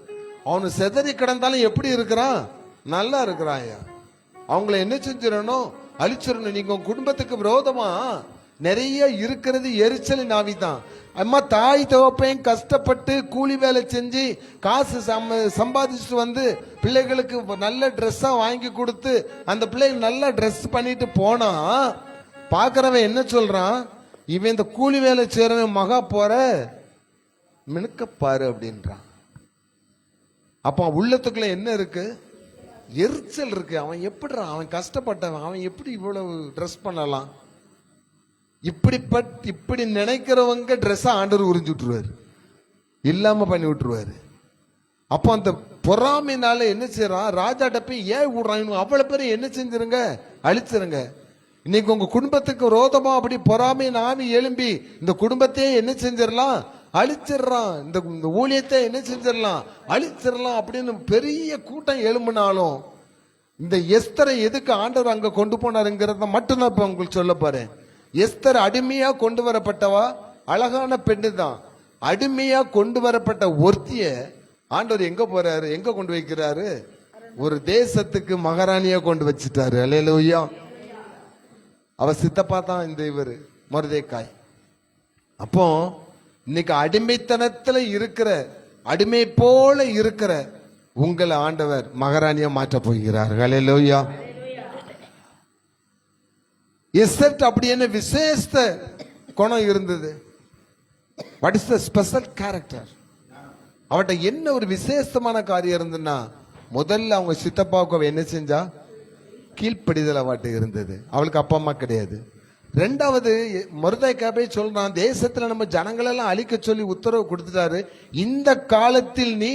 அவனு செதறி கிடந்தாலும் எப்படி இருக்கிறான்? நல்லா இருக்கிறான். அவங்கள என்ன செஞ்சிடணும்? அழிச்சிடணும். நீங்க உங்க குடும்பத்துக்கு விரோதமா நிறைய இருக்கிறது எரிச்சலின் ஆவி தான். அம்மா, தாய் தகப்பையும் கஷ்டப்பட்டு கூலி வேலை செஞ்சு காசு சம்பாதிச்சுட்டு பிள்ளைகளுக்கு நல்ல ட்ரெஸ்ஸா வாங்கி கொடுத்து அந்த பிள்ளைகள் நல்ல ட்ரெஸ் பண்ணிட்டு போனா, பாக்குறவன் என்ன சொல்றான்? இவன் இந்த கூலி வேலை செய்யறவன் மகா போற மினுக்க பாரு அப்படின்றான். அப்ப உள்ளத்துக்குள்ள என்ன இருக்கு? எரிச்சல் இருக்கு. அவன் எப்படி, அவன் கஷ்டப்பட்டவன், அவன் எப்படி இவ்வளவு ட்ரெஸ் பண்ணலாம்? இப்படி நினைக்கிறவங்க ட்ரெஸ் ஆண்டவர் உறிஞ்சு விட்டுருவாரு, இல்லாம பண்ணி விட்டுருவாரு. அப்போ அந்த பொறாமைனால என்ன செய்யறான்? ராஜாட்ட போய் ஏன் விடுறான்? அவ்வளவு பேரை என்ன செஞ்சிருங்க? அழிச்சிருங்க. இன்னைக்கு உங்க குடும்பத்துக்கு விரோதமா அப்படி பொறாமை ஆவி எழும்பி இந்த குடும்பத்தையே என்ன செஞ்சிடலாம்? அழிச்சிடறான். இந்த ஊழியத்தை என்ன செஞ்சிடலாம்? அழிச்சிடலாம் அப்படின்னு பெரிய கூட்டம் எழும்பினாலும், இந்த எஸ்தரை எதுக்கு ஆண்டவர் அங்க கொண்டு போனாருங்கிறத மட்டும் தான் இப்ப உங்களுக்கு சொல்ல போறேன். எஸ்தர் அடிமையா கொண்டு வரப்பட்டவா, அழகான பெண்ணு தான். அடிமையா கொண்டு வரப்பட்ட ஒருத்திய ஆண்டவர் எங்க போறாரு? எங்க கொண்டு வைக்கிறாரு? ஒரு தேசத்துக்கு மகாராணியா கொண்டு வச்சுட்டாரு. அல்லேலூயா. அவ சித்தப்பா தான் இந்த இவரு மொர்தெக்காய். அப்போ இன்னைக்கு அடிமைத்தனத்துல இருக்கிற, அடிமை போல இருக்கிற உங்களை ஆண்டவர் மகாராணியா மாற்ற போகிறார். அல்லேலூயா. எஸ்தர் அப்படி என்ன விசேஷ குணம் இருந்தது? What is the special character? அவட்ட என்ன ஒரு விசேஷமான காரியம் இருந்ததுன்னா, முதல்ல அவங்க சித்தப்பாவுக்கு அவ என்ன செஞ்சா? கீழ்ப்படிதல் அவட்ட இருந்தது. அவளுக்கு அப்பா அம்மா கிடையாது. ரெண்டாவது, மொர்தெக்காய் சொல்றான், தேசத்துல நம்ம ஜனங்களெல்லாம் அழிக்க சொல்லி உத்தரவு கொடுத்துட்டாரு. இந்த காலத்தில் நீ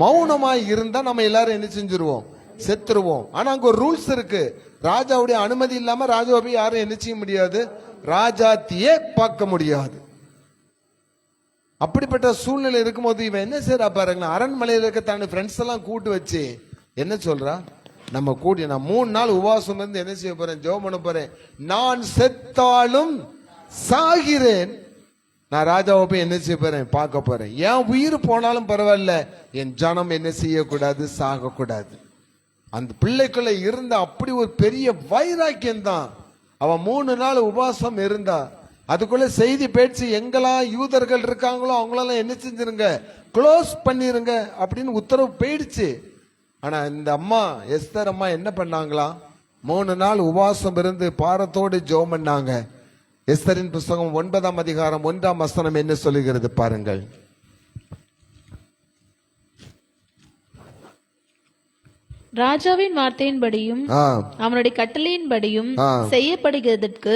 மௌனமாய் இருந்தா நம்ம எல்லாரும் என்ன செஞ்சிருவோம்? செத்துருவோம். ஆனா அங்க ஒரு ரூல்ஸ் இருக்கு. ராஜாவுடைய அனுமதி இல்லாம ராஜாவை யாரும் என்ன செய்ய முடியாது? ராஜாத்தியே பார்க்க முடியாது. அப்படிப்பட்ட சூழ்நிலை இருக்கும்போது இவன் என்ன செய்யறா பாருங்களேன். அரண்மனையில் இருக்க தன் ஃப்ரெண்ட்ஸ் எல்லாம் கூட்டு வச்சு என்ன சொல்றா? நம்ம கூடி நான் 3 நாள் உபவாசம் இருந்து என்ன செய்ய போறேன்? ஜெபம் பண்ண போறேன். நான் செத்தாலும் சாகிறேன், நான் ராஜாவை போய் என்ன செய்ய போறேன்? பார்க்க போறேன். என் உயிர் போனாலும் பரவாயில்ல, என் ஜனம் என்ன செய்யக்கூடாது? சாகக்கூடாது. அந்த பிள்ளைக்குள்ள இருந்த அப்படி ஒரு பெரிய வைராக்கியம் தான். அவன் 3 நாள் உபவாசம் இருந்தா. அதுக்குள்ள செய்தி பேச்சு எங்கெல்லாம் யூதர்கள் இருக்காங்களோ அவங்களெல்லாம் என்ன செஞ்சிருங்க? க்ளோஸ் பண்ணிருங்க அப்படின்னு உத்தரவு போயிடுச்சு. ஆனா இந்த அம்மா எஸ்தர் அம்மா என்ன பண்ணாங்களா? 3 நாள் உபவாசம் இருந்து பாரத்தோடு ஜெபம் பண்ணாங்க. எஸ்தரின் புஸ்தகம் 9ஆம் அதிகாரம் 1ஆம் வசனம் என்ன சொல்லுகிறது பாருங்கள். ராஜாவின் வார்த்தையின்படியும் அவனுடைய கட்டளையின்படியும் செய்யப்படுகிறதற்கு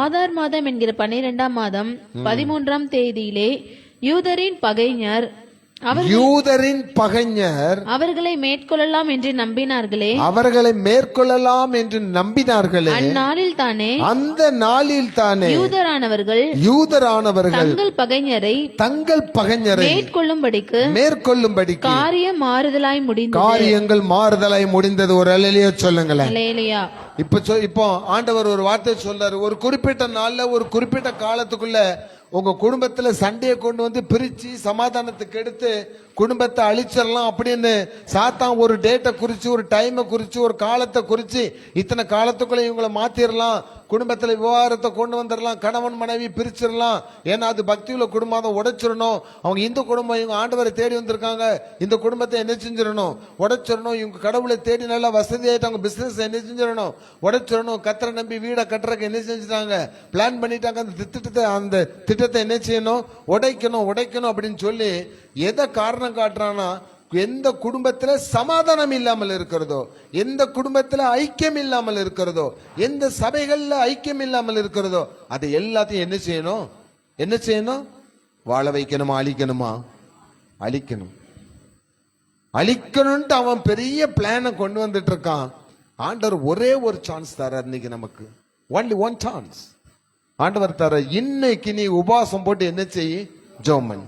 ஆதார் மாதம் என்கிற 12ஆம் மாதம் 13ஆம் தேதியிலே யூதரின் பகைஞர் அவர்களை மேற்கொள்ளலாம் என்று நம்பினார்களே, அந்த நாளில் தானே யூதரானவர்கள் தங்கள் பகைஞரை மேற்கொள்ளும்படிக்கு காரியங்கள் மாறுதலாய் முடிந்தது. ஒரு அல்லேலூயா சொல்லுங்களேன். அல்லேலூயா. இப்போ ஆண்டவர் ஒரு வார்த்தை சொல்றாரு. ஒரு குறிப்பிட்ட நாள்ல ஒரு குறிப்பிட்ட காலத்துக்குள்ள உங்க குடும்பத்துல சண்டையை கொண்டு வந்து பிரிச்சு சமாதானத்துக்கு எடுத்து குடும்பத்தை அழிச்சிடலாம் அப்படின்னு சாத்தான் ஒரு டேட்டை குறிச்சு, ஒரு டைமை குறிச்சு, ஒரு காலத்தை குறிச்சு, இத்தனை காலத்துக்குள்ள இவங்களை மாத்திரலாம், குடும்பத்துல விவகாரத்தை கொண்டு வந்துடலாம், கணவன் மனைவி பிரிச்சிடலாம், ஏன்னா அது பக்தியுள்ள குடும்பம், உடைச்சிடணும். அவங்க இந்த குடும்பம் இவங்க ஆண்டவரை தேடி வந்திருக்காங்க, இந்த குடும்பத்தை என்ன செஞ்சிடணும்? உடைச்சிடணும். இவங்க கடவுளை தேடி நல்லா வசதி ஆயிட்டாங்க, பிசினஸ் என்ன செஞ்சிடணும்? உடைச்சிடணும். கத்தரை நம்பி வீடை கட்டுறதுக்கு என்ன செஞ்சுட்டாங்க? பிளான் பண்ணிட்டாங்க. அந்த திட்டத்தை என்ன செய்யணும்? உடைக்கணும் அப்படின்னு சொல்லி எதை காரணம் காட்டுறான்னா, எந்த குடும்பத்துல சமாதானம் இல்லாமல் இருக்கிறதோ, எந்த குடும்பத்துல ஐக்கியம் இல்லாமல் இருக்கிறதோ, எந்த சபைகள்ல ஐக்கியம் இல்லாமல் இருக்கிறதோ, அதை எல்லாத்தையும் என்ன செய்யணும்? வாழ வைக்கணுமா? அழிக்கணும்ட்டு அவன் பெரிய பிளானை கொண்டு வந்துட்டு இருக்கான். ஆண்டவர் ஒரே ஒரு சான்ஸ் தர இன்னைக்கு நமக்கு. ஒன்லி ஒன் சான்ஸ் ஆண்டவர் தர. இன்னைக்கு நீ உபவாசம் போட்டு என்ன செய்ய? ஜெபம் பண்ணு.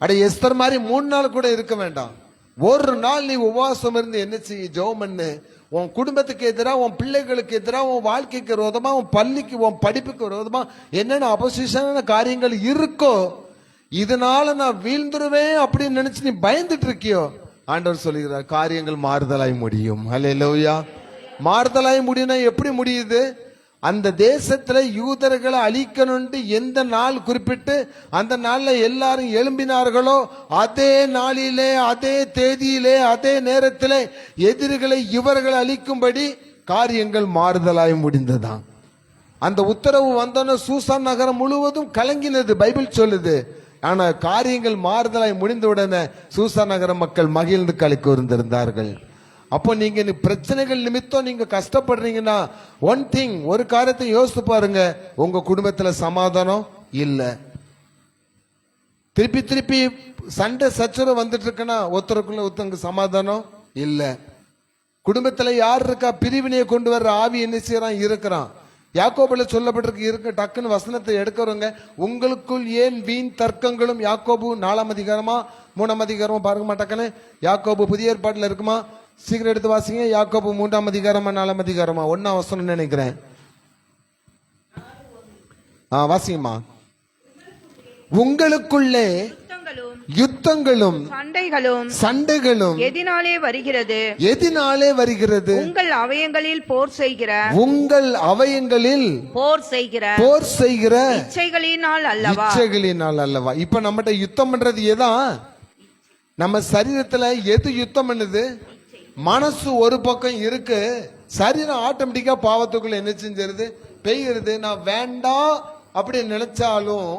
அட எஸ்தர் மாதிரி 3 நாள் கூட இருக்க வேண்டாம். ஒரு நாள் நீ உபவாசம் இருந்து என்ன செய்ய? ஜெபம் பண்ணு. உன் குடும்பத்துக்கு எதிராக, உன் பிள்ளைகளுக்கு எதிராக, உன் வாழ்க்கைக்கு விரோதமா, உன் பள்ளிக்கு, உன் படிப்புக்கு விரோதமா என்னென்ன அப்போசிஷனான காரியங்கள் இருக்கோ, இதனால நான் வீழ்ந்துருவேன் அப்படின்னு நினைச்சு நீ பயந்துட்டு இருக்கியோ, ஆண்டவர் சொல்லுகிறார் காரியங்கள் மாறுதலாய் முடியும். அல்லேலூயா. மாறுதலாய் முடியும்னா எப்படி முடியுது? அந்த தேசத்துல யூதர்களை அழிக்கணும்னு எந்த நாள் குறிப்பிட்டு அந்த நாள்ல எல்லாரும் எழும்பினார்களோ, அதே நாளிலே, அதே தேதியிலே, அதே நேரத்திலே எதிரிகளை இவர்கள் அழிக்கும்படி காரியங்கள் மாறுதலாய் முடிந்ததாம். அந்த உத்தரவு வந்தோன்னு சூசான் நகரம் முழுவதும் கலங்கினது, பைபிள் சொல்லுது. ஆனா காரியங்கள் மாறுதலாய் முடிந்தவுடனே சூசான் நகர மக்கள் மகிழ்ந்து களி கூர்ந்திருந்தார்கள். அப்போ நீங்க பிரச்சனைகள் நிமித்தம் நீங்க கஷ்டப்படுறீங்கன்னா, ஒரு காரியத்தை யோசித்து பாருங்க. உங்க குடும்பத்துல சமாதானம் இல்ல, திருப்பி சண்டை சச்சரவு வந்துட்டு இருக்குன்னா ஒருத்தருக்குள்ள ஒருத்தங்க சமாதானம் இல்ல. குடும்பத்துல யார் இருக்கா? பிரிவினையை கொண்டு வர்ற ஆவி என்ன செய்யறான்? இருக்கிறான். யாக்கோபுல சொல்லப்பட்டிருக்கு, டக்குன்னு வசனத்தை எடுக்கிறவங்க, உங்களுக்குள் ஏன் வீண் தர்க்கங்களும். யாக்கோபு 4ஆம் அதிகாரமா 3ஆம் அதிகாரமா பாருங்க மாட்டாக்கன்னு. யாக்கோபு புதிய ஏற்பாட்டுல இருக்குமா? சீக்கிரம் எடுத்து வாசிங்க. யாக்கோபு 3ஆம் அதிகாரமா 4ஆம் அதிகாரமா? 1ஆம் வசனம் நினைக்கிறேன். வாசிங்கம்மா. உங்களுக்குள்ளே யுத்தங்களும் சண்டைகளும் எதினாலே வருகிறது? உங்கள் அவயங்களில் போர் செய்கிற இச்சைகளினால் அல்லவா? இப்ப நம்மகிட்ட யுத்தம் பண்றது எதான்? நம்ம சரீரத்துல எது யுத்தம் பண்ணுது? மனசு ஒரு பக்கம் இருக்கு, சரீரம் ஆட்டோமேட்டிக்கா பாவத்துக்குள்ள என்ன செஞ்சிருது? பெய்யுறது. நான் வேண்டாம் அப்படின்னு நினைச்சாலும்,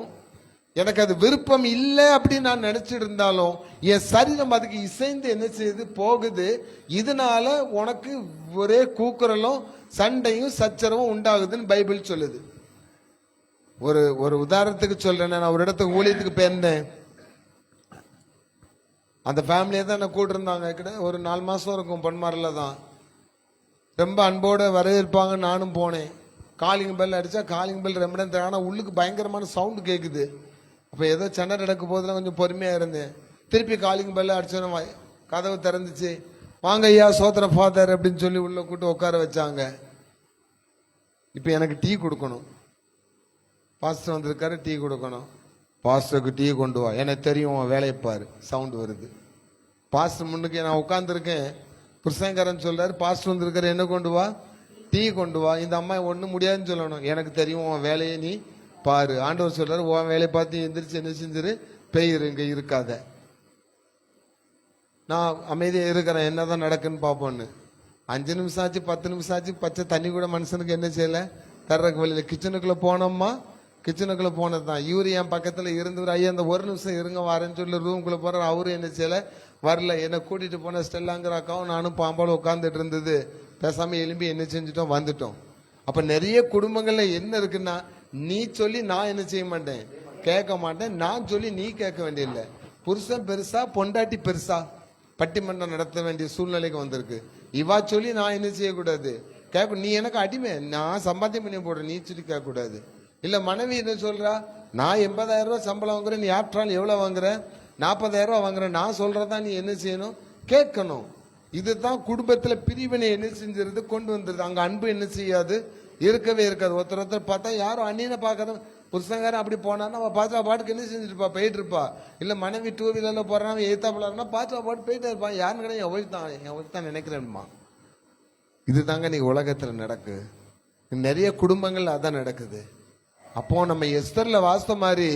எனக்கு அது விருப்பம் இல்லை அப்படின்னு நான் நினைச்சிட்டு இருந்தாலும், என் சரீரம் அதுக்கு இசைந்து என்ன செய்யுது? போகுது. இதனால உனக்கு ஒரே கூக்குரலும் சண்டையும் சச்சரவும் உண்டாகுதுன்னு பைபிள் சொல்லுது. ஒரு உதாரணத்துக்கு சொல்றேன். நான் ஒரு இடத்துக்கு ஊழியத்துக்கு போயிருந்தேன். அந்த ஃபேமிலியை தான் என்ன கூட்டிருந்தாங்க. ஒரு 4 மாசம் இருக்கும். பொன்மாரில் தான் ரொம்ப அன்போடு வரவேற்பாங்க. நானும் போனேன். காலிங் பெல் அடிச்சா காலிங் பெல் ரொம்ப நேரம், ஆனால் உள்ளுக்கு பயங்கரமான சவுண்டு கேட்குது. அப்போ ஏதோ சண்டை நடக்க போதில் கொஞ்சம் பொறுமையாக இருந்தேன். திருப்பி காலிங் பெல்ல அடிச்சோன்னு கதவு திறந்துச்சு. வாங்க ஐயா சோத்திர ஃபாதர் அப்படின்னு சொல்லி உள்ள கூட்டு உட்கார வச்சாங்க. இப்போ எனக்கு டீ கொடுக்கணும். பாஸ்டர் வந்திருக்காரு, டீ கொடுக்கணும். பாஸ்டருக்கு டீ கொண்டு வா, எனக்கு தெரியும் உன் வேலையை பாரு. சவுண்ட் வருது. பாஸ்டர் முன்னுக்கு நான் உட்காந்துருக்கேன். புருஷங்காரன் சொல்றாரு, பாஸ்டர் வந்திருக்காரு, என்ன கொண்டு வா, டீ கொண்டு வா. இந்த அம்மா ஒன்றும் முடியாதுன்னு சொல்லணும். எனக்கு தெரியும் உன் வேலையை நீ பாரு. ஆண்டவர் சொல்றாரு, உன் வேலையை பார்த்து எந்திரிச்சு என்ன செஞ்சிரு, பெயிரு, இங்க இருக்காத. நான் அமைதியாக இருக்கிறேன், என்னதான் நடக்குன்னு பார்ப்போன்னு. 5 நிமிஷம் ஆச்சு, 10 நிமிஷம் ஆச்சு, பச்சை தண்ணி கூட மனுஷனுக்கு என்ன செய்யல, தர்றக்கு வழியில. கிச்சனுக்குள்ள போனோம்மா, கிச்சனுக்குள்ள போனதுதான். இவரு என் பக்கத்துல இருந்தவர், ஐயா அந்த 1 நிமிஷம் இருங்க வரேன்னு சொல்லி ரூம்குள்ள போறாரு. அவரு என்ன செய்யல, வரல. என்னை கூட்டிட்டு போன ஸ்டெல்லாங்கிற அக்காவும் நானும் பாம்பாலும் உட்காந்துட்டு இருந்தது. பேசாம எலும்பி என்ன செஞ்சுட்டோம், வந்துட்டோம். அப்ப நிறைய குடும்பங்கள்ல என்ன இருக்குன்னா, நீ சொல்லி நான் என்ன செய்ய மாட்டேன், கேட்க மாட்டேன். நான் சொல்லி நீ கேட்க வேண்டியதில்லை. புருஷன் பெருசா, பொண்டாட்டி பெருசா, பட்டிமன்றம் நடத்த வேண்டிய சூழ்நிலைக்கு வந்திருக்கு. இவா சொல்லி நான் என்ன செய்யக்கூடாது, கேட்க. நீ எனக்கு அடிமை, நான் சம்பாத்தியம் பண்ணி போடுறேன், நீ சொல்லி கேட்க கூடாது. இல்ல மனைவி என்ன சொல்றா, நான் 80,000 ரூபாய் சம்பளம் வாங்குறேன், நீ ஆற்றால் எவ்வளவு வாங்குற, 40,000 ரூபாய் வாங்குறேன். நான் சொல்றதா நீ என்ன செய்யணும், கேட்கணும். இதுதான் குடும்பத்துல பிரிவினை என்ன செஞ்சிருது, கொண்டு வந்துருது. அங்க அன்பு என்ன செய்யாது, இருக்கவே இருக்காது. ஒருத்தர் பார்த்தா யாரும் அண்ணினை பார்க்கறோம். புருஷங்காரன் அப்படி போனான்னா அவன் பாத்திரா பாட்டுக்கு என்ன செஞ்சுட்டு இருப்பா, போயிட்டு இருப்பா. இல்ல மனைவி 2 வீலர்ல போறான், எய்த்தாப்புலன்னா பாத்திரா பாட்டு போயிட்டே இருப்பான். யாருன்னு கிடையாது, எவ்வளவு தான் நினைக்கிறேன்மா. இதுதாங்க நீ உலகத்துல நடக்கு. நிறைய குடும்பங்கள் அதான் நடக்குது. அப்போ நம்ம எஸ்தர்ல வாசித்த மாதிரி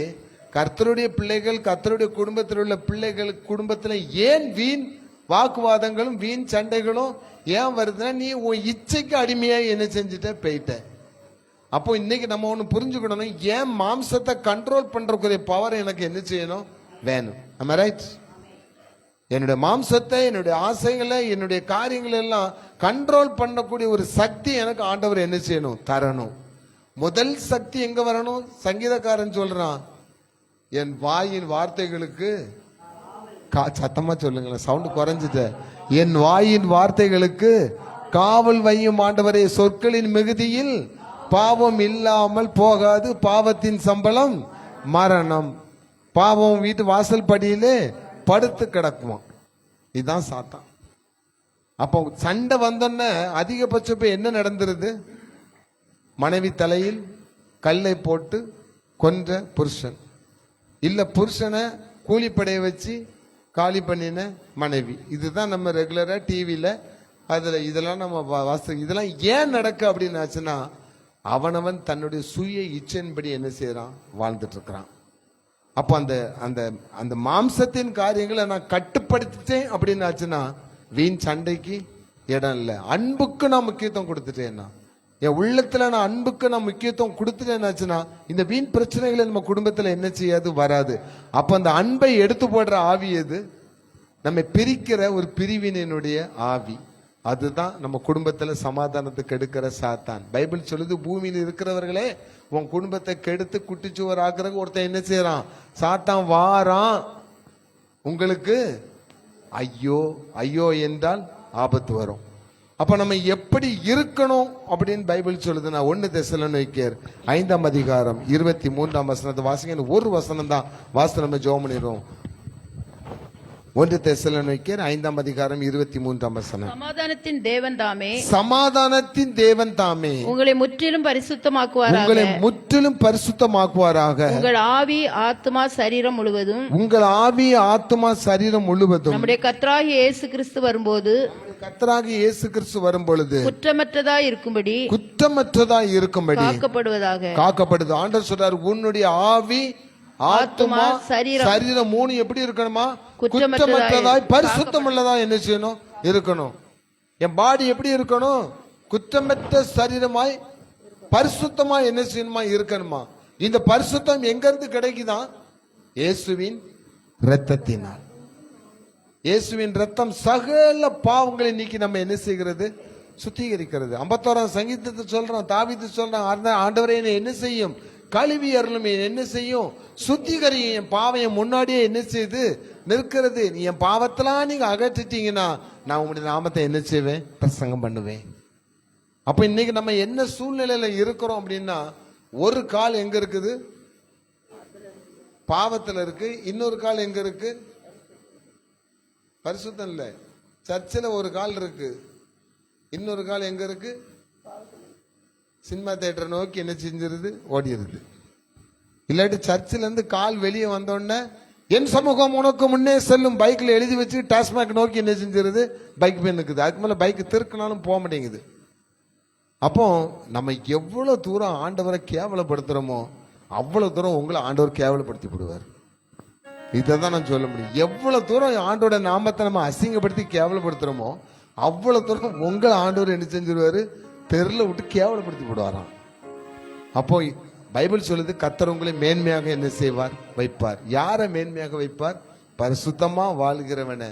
கர்த்தருடைய பிள்ளைகள், கர்த்தருடைய குடும்பத்தில் உள்ள பிள்ளைகள் குடும்பத்துல ஏன் வீண் வாக்குவாதங்களும் வீண் சண்டைகளும் ஏன் வருதுன்னா, நீ உன் இச்சைக்கு அடிமையா என்ன செஞ்சுட்ட, போயிட்ட. அப்போ இன்னைக்கு நம்ம ஒண்ணு புரிஞ்சுக்கணும், ஏன் மாம்சத்தை கண்ட்ரோல் பண்றக்கூடிய பவர் எனக்கு என்ன செய்யணும், வேணும். ஆமா ரைட்? என்னுடைய மாம்சத்தை, என்னுடைய ஆசைகளை, என்னுடைய காரியங்களை எல்லாம் கண்ட்ரோல் பண்ணக்கூடிய ஒரு சக்தி எனக்கு ஆண்டவர் என்ன செய்யணும், தரணும். முதல் சக்தி எங்க வரணும்? சங்கீதக்காரன் சொல்றான், என் வாயின் வார்த்தைகளுக்கு, சத்தமா சொல்லுங்களேன், சவுண்ட் குறைஞ்சிட்ட. என் வாயின் வார்த்தைகளுக்கு காவல் வையும் ஆண்டவரே, சொற்களின் மிகுதியில் பாவம் இல்லாமல் போகாது, பாவத்தின் சம்பளம் மரணம். பாவம் வீட்டு வாசல் படியிலே படுத்து கிடக்குமா. இதுதான் சாத்தான். அப்போ சண்டை வந்தோன்ன அதிகபட்சம் இப்ப என்ன நடந்துருது, மனைவி தலையில் கல்லை போட்டு கொன்ற புருஷன், இல்ல புருஷனை கூலிப்படைய வச்சு காலி பண்ணின மனைவி. இதுதான் நம்ம ரெகுலரா டிவியில அதுல இதெல்லாம் நம்ம இதெல்லாம் ஏன் நடக்கு அப்படின்னு ஆச்சுன்னா, அவனவன் தன்னுடைய சுய இச்சையின்படி என்ன செய்யறான், வாழ்ந்துட்டு இருக்கிறான். அப்போ அந்த அந்த அந்த மாம்சத்தின் காரியங்களை நான் கட்டுப்படுத்திட்டேன் அப்படின்னு ஆச்சுன்னா, வீண் சண்டைக்கு இடம் இல்லை. அன்புக்கு நான் முக்கியத்துவம் கொடுத்துட்டேன்னா, என் உள்ளத்துல நான் அன்புக்கு நான் முக்கியத்துவம் கொடுத்துட்டேன்னாச்சுன்னா, இந்த வீண் பிரச்சனைகளை நம்ம குடும்பத்துல என்ன செய்யாது, வராது. அப்ப அந்த அன்பை எடுத்து போடுற ஆவி எது, நம்ம பிரிக்கிற ஒரு பிரிவினுடைய ஆவி. அதுதான் நம்ம குடும்பத்துல சமாதானத்துக்கு எடுக்கிற சாத்தான். பைபிள் சொல்லுது, பூமியில் இருக்கிறவர்களே உன் குடும்பத்தை கெடுத்து குட்டிச்சுவர் ஆக்குறதுக்கு ஒருத்தன் என்ன செய்யறான், சாத்தான் வாரான். உங்களுக்கு ஐயோ ஐயோ என்றால் ஆபத்து வரும். அப்ப நம்ம எப்படி இருக்கணும் அப்படின்னு பைபிள் சொல்லுதுன்னா, 1 தெசலோனிக்கேயர் 5ஆம் அதிகாரம் 23ஆம் வசனத்தை வாசிங்க. ஒரு வசனம் தான் வாசனை நம்ம ஜெபம் பண்ணிடுவோம். 1 தெசலோனிக்கேயர் 5ஆம் அதிகாரம் 23ஆம் வசனம். சமாதானத்தின் தேவன் தாமே, சமாதானத்தின் தேவன் தாமே உங்களை முற்றிலும் பரிசுத்தமாக்குவாராக, உங்களை முற்றிலும் பரிசுத்தமாக்குவாராக. உங்கள் ஆவி ஆத்மா சரீரம் முழுவதும், உங்கள் ஆவி ஆத்மா சரீரம் முழுவதும் நம்முடைய கர்த்தராகிய இயேசு கிறிஸ்து வரும்போது, கர்த்தராகிய இயேசு கிறிஸ்து வரும்பொழுது குற்றமற்றதாய் இருக்கும்படி, குற்றமற்றதாய் இருக்கும்படி காக்கப்படுவதாக. காக்கப்படுது. ஆண்டவர் சொல்றார், உன்னுடைய ஆவி ஆத்மா சரீரம் 3 எப்படி இருக்கணுமா, குற்றமற்றதாய் பரிசுத்தம் உள்ளதா என்ன செய்யணும், இருக்கணும். என் பாடி எப்படி இருக்கணும், குற்றமற்ற சரீரமாய் பரிசுத்தமாய் என்ன செய்யணுமா, இருக்கணுமா. இந்த பரிசுத்தம் எங்க இருந்து கிடைக்குதான், இயேசுவின் இரத்தத்தினால். இயேசுவின் ரத்தம் சகல பாவங்களை நீக்கி நம்ம என்ன செய்கிறது, சுத்திகரிக்கிறது. 51ஆம் சங்கீதத்தை சொல்றான், தாவீது சொல்றான், ஆண்டவரே என்ன செய்யும், கழுவி அருளும், என்ன செய்யும், சுத்திகரியும். என் பாவம் முன்னாடியே என்ன செய்து நிற்கிறது. நீ என் பாவத்தெல்லாம் நீங்க அகற்றிட்டீங்கன்னா நான் உங்களுடைய நாமத்தை என்ன செய்வேன், பிரசங்கம் பண்ணுவேன். அப்ப இன்னைக்கு நம்ம என்ன சூழ்நிலையில இருக்கிறோம் அப்படின்னா, ஒரு கால் எங்க இருக்குது, பாவத்துல இருக்கு. இன்னொரு கால் எங்க இருக்கு, பரிசுத்தம் இல்ல. சர்ச்சில் ஒரு கால் இருக்கு, இன்னொரு கால் எங்க இருக்கு? சினிமா தியேட்டர் நோக்கி என்ன செஞ்சிருது? ஓடிடுது. இல்லாட்டி சர்ச்சில் இருந்து கால் வெளியே வந்தோடனே என் சமூகம் உனக்கு முன்னே செல்லும் பைக்கில் எழுதி வச்சு டாஸ்மாக் நோக்கி என்ன செஞ்சிருது? பைக் போய் நிற்குது. அதுக்கு மேலே பைக் திருக்கினாலும் போக மாட்டேங்குது. அப்போ நம்ம எவ்வளவு தூரம் ஆண்டவரை கேவலப்படுத்துறோமோ அவ்வளவு தூரம் உங்களை ஆண்டவர் கேவலப்படுத்தி விடுவார். இதை தான் நான் சொல்ல முடியும். எவ்வளவு தூரம் ஆண்டோட நாமத்தை நம்ம அசிங்கப்படுத்தி கேவலப்படுத்துறோமோ அவ்வளவு தூரம் உங்களை ஆண்டவர் என்ன செஞ்சிருவாரு? தெருல விட்டு கேவலப்படுத்தி விடுவாராம். அப்போ பைபிள் சொல்லுது, கர்த்தர் உங்களை மேன்மையாக என்ன செய்வார்? வைப்பார். யாரை மேன்மையாக வைப்பார்? பரிசுத்தமா வாழ்கிறவன,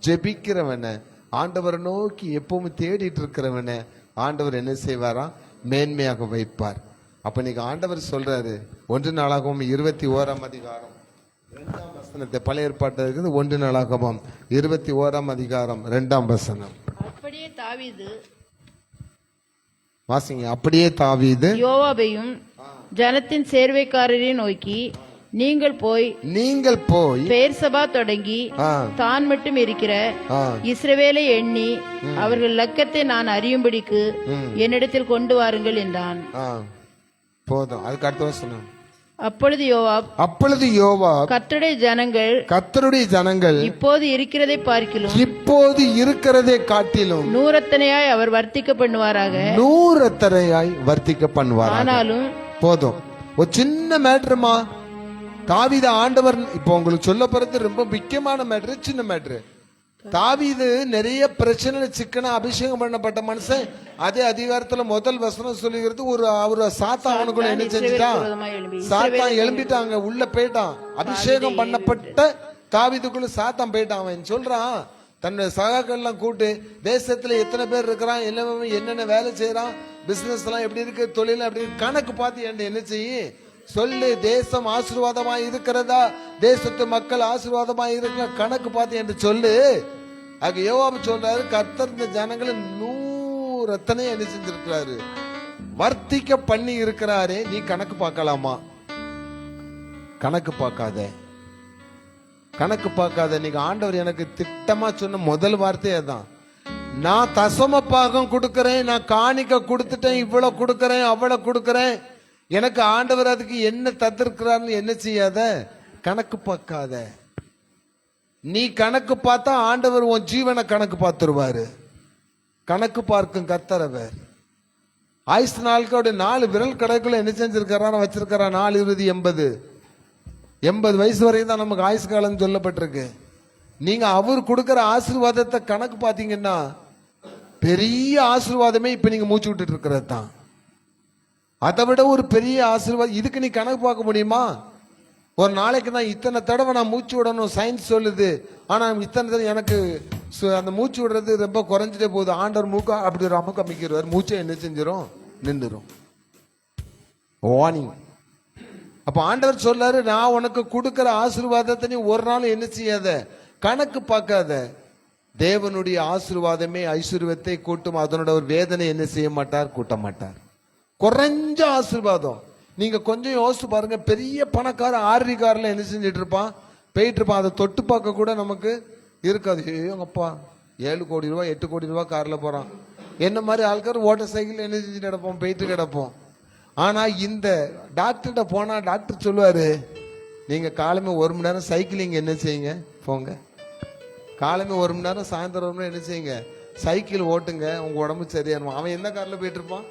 ஜெபிக்கிறவன, ஆண்டவரை நோக்கி எப்பவும் தேடிட்டு இருக்கிறவன ஆண்டவர் என்ன செய்வாரா? மேன்மையாக வைப்பார். அப்ப இன்னைக்கு ஆண்டவர் சொல்றாரு, 1 நாளாகமம் 21ஆம் அதிகாரம் 2ஆம் வசனத்தை, பழைய ஏற்பாட்டில் இருக்குது. 1 நாளாகமம் 21ஆம் அதிகாரம் 2ஆம் வசனம். அப்படியே தாவீது வாசிங்க. அப்படியே தாவீது யோவாபையும் ஜனத்தின் சேர்வைக்காரரை நோக்கி, நீங்கள் போய் பெயர்சபா தொடங்கி தான் மட்டும் இருக்கிற இஸ்ரவேலை எண்ணி அவர்கள் லக்கத்தை நான் அறியும்படிக்கு என்னிடத்தில் கொண்டு வாருங்கள் என்றான். போதும். அதுக்கு அடுத்த சொன்னான். அப்பொழுது யோவாப் கர்த்தருடைய ஜனங்கள் இப்போது இருக்கிறதை காட்டிலும் நூறத்தனையாய் அவர் வர்த்திக்க பண்ணுவாராக. ஆனாலும் போதும். ஒரு சின்ன மேட்டருமா, தாவீது ஆண்டவர் இப்போ உங்களுக்கு சொல்ல போறது ரொம்ப முக்கியமான மேட்ரு. சின்ன மேட்ரு. தாவீது நிறைய பிரச்சனை சிக்கன அபிஷேகம் பண்ணப்பட்ட மனுஷன். அதே அதிகாரத்துல முதல் வசனம் சொல்லுகிறது, ஒரு சாத்தான் அவனுக்குள்ள என்ன செஞ்சுட்டான்? சாத்தான் எழும்பிட்டாங்க, உள்ள போயிட்டான். அபிஷேகம் பண்ணப்பட்ட தாவீதுக்குள்ள சாத்தான் போயிட்டான். அவன் சொல்றான், தன்னுடைய சகாக்கள் எல்லாம் கூட்டு, தேசத்துல எத்தனை பேர் இருக்கிறான், என்னென்ன வேலை செய்யறான், பிசினஸ் எல்லாம் எப்படி இருக்கு, தொழில் அப்படி கணக்கு பார்த்து என்ன செய்ய சொல்லு. தேசம் ஆசீர்வாதமாய் இருக்கிறதா, தேசத்து மக்கள் ஆசீர்வாதமாய் இருக்கிற கணக்கு பார்த்து என்று சொல்லு. அங்க யோவாபு சொல்றாரு, கர்த்தர் இந்த ஜனங்களை 100 என்ன செஞ்சிருக்கிறாரு? வர்த்திக்க பண்ணி இருக்கிறாரே, நீ கணக்கு பார்க்கலாமா? கணக்கு பார்க்காத. நீங்க ஆண்டவர் எனக்கு திட்டமா சொன்ன முதல் வார்த்தையே தான். நான் தசம பாகம் கொடுக்கறேன், நான் காணிக்க கொடுத்துட்டேன், இவ்வளவு கொடுக்கறேன், அவ்வளவு கொடுக்கறேன். எனக்கு ஆண்டவர் அதுக்கு என்ன தந்திருக்கிறார்னு என்ன செய்யாத? கணக்கு பார்க்காத. நீ கணக்கு பார்த்தா ஆண்டவர் உன் ஜீவனை கணக்கு பார்த்துருவாரு. கணக்கு பார்க்கும் கர்த்தர் அவர். ஆயுசு நாளுக்கு 4 விரல் கடைக்குள்ள என்ன செஞ்சிருக்காரா? வச்சிருக்காரா? 4 20 80 வயசு வரைக்கும் தான் நமக்கு ஆயுசு காலம் சொல்லப்பட்டிருக்கு. நீங்க அவர் கொடுக்கிற ஆசீர்வாதத்தை கணக்கு பார்த்தீங்கன்னா பெரிய ஆசீர்வாதமே இப்ப நீங்க மூச்சு விட்டுட்டு இருக்கிறது தான். அதை விட ஒரு பெரிய ஆசீர்வாதம் இதுக்கு நீ கணக்கு பார்க்க முடியுமா? ஒரு நாளைக்கு நான் இத்தனை தடவை நான் மூச்சு விடணும் சயின்ஸ் சொல்லுது. ஆனா இத்தனை தடவை எனக்கு அந்த மூச்சு விடுறது ரொம்ப குறைஞ்சிட்டே போகுது. ஆண்டவர் மூக்க அப்படி அமுக்க அமைக்கிறார், மூச்சை என்ன செஞ்சிடும்? நின்றுடும். வார்னிங். அப்ப ஆண்டவர் சொல்றாரு, நான் உனக்கு கொடுக்கிற ஆசீர்வாதத்தை நீ ஒரு நாள் என்ன செய்யாத? கணக்கு பார்க்காத. தேவனுடைய ஆசீர்வாதமே ஐஸ்வர்யத்தை கூட்டும், அதனோட ஒரு வேதனை என்ன செய்ய மாட்டார்? கூட்ட மாட்டார். குறைஞ்ச ஆசீர்வாதம். நீங்க கொஞ்சம் யோசிச்சு பாருங்க, பெரிய பணக்கார ஆர்வி கார்ல என்ன செஞ்சிட்டு இருப்பான்? போயிட்டு இருப்பான். அதை தொட்டு பார்க்க கூட நமக்கு இருக்காது. ஏங்கப்பா 7 கோடி ரூபாய் 8 கோடி ரூபாய் கார்ல போறான். என்ன மாதிரி ஆட்கார் ஓட்டர் சைக்கிள் என்ன செஞ்சுட்டு கிடப்போம், போயிட்டு கிடப்போம். ஆனா இந்த டாக்டர்கிட்ட போனா டாக்டர் சொல்லுவாரு, நீங்க காலமே 1 மணி நேரம் சைக்கிளிங் என்ன செய்யுங்க, போங்க. காலமே 1 மணி நேரம், சாயந்தரம் 1 மணி நேரம் என்ன செய்யுங்க, சைக்கிள் ஓட்டுங்க, உங்க உடம்பு சரியாயிருமா. அவன் எந்த கார்ல போயிட்டு இருப்பான்?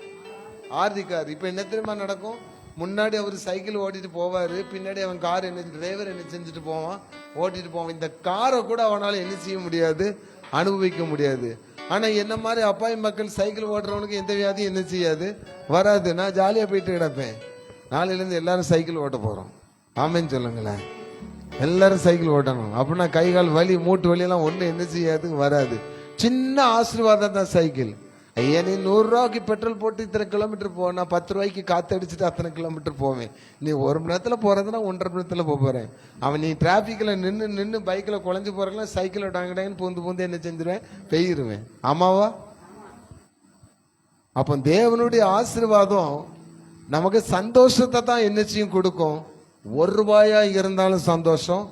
RT car. இப்ப என்ன தெரியுமா நடக்கும்? முன்னாடி அவர் சைக்கிள் ஓட்டிட்டு போவாரு, பின்னாடி அவன் கார் என்ன டிரைவர் என்ன செஞ்சுட்டு போவான், ஓட்டிட்டு போவான். இந்த காரை கூட அவனால என்ன செய்ய முடியாது? அனுபவிக்க முடியாது. ஆனா என்ன மாதிரி அப்பாவி மக்கள் சைக்கிள் ஓட்டுறவனுக்கு எந்த வியாதியும் என்ன செய்யாது? வராது. நான் ஜாலியா போயிட்டு கிடப்பேன். நாளையில இருந்து எல்லாரும் சைக்கிள் ஓட்ட போறோம். ஆமேன்னு சொல்லுங்களேன். எல்லாரும் சைக்கிள் ஓட்டணும். அப்படின்னா கை கால் வலி, மூட்டு வலி எல்லாம் ஒண்ணு என்ன செய்யாது? வராது. சின்ன ஆசீர்வாதம் தான் சைக்கிள். ஐயா, நீ 100 ரூபாய்க்கு பெட்ரோல் போட்டு இத்தனை கிலோமீட்டர் போ, நான் 10 ரூபாய்க்கு காத்து அடிச்சுட்டு அத்தனை கிலோமீட்டர் போவேன். நீ 1 மணி நேரத்துல போறதுன்னா 1.5 மணி நேரத்துல போறேன். அவன் நீ டிராபிக்ல நின்று பைக்ல குழஞ்சு போறேன், சைக்கிள் டாங்கடாங்கன்னு பூந்து என்ன செஞ்சிருவேன்? பெய்யிருவேன். ஆமாவா? அப்போ தேவனுடைய ஆசீர்வாதம் நமக்கு சந்தோஷத்தை தான் என்ன செய்யும்? கொடுக்கும். 1 ரூபாயா இருந்தாலும் சந்தோஷம்,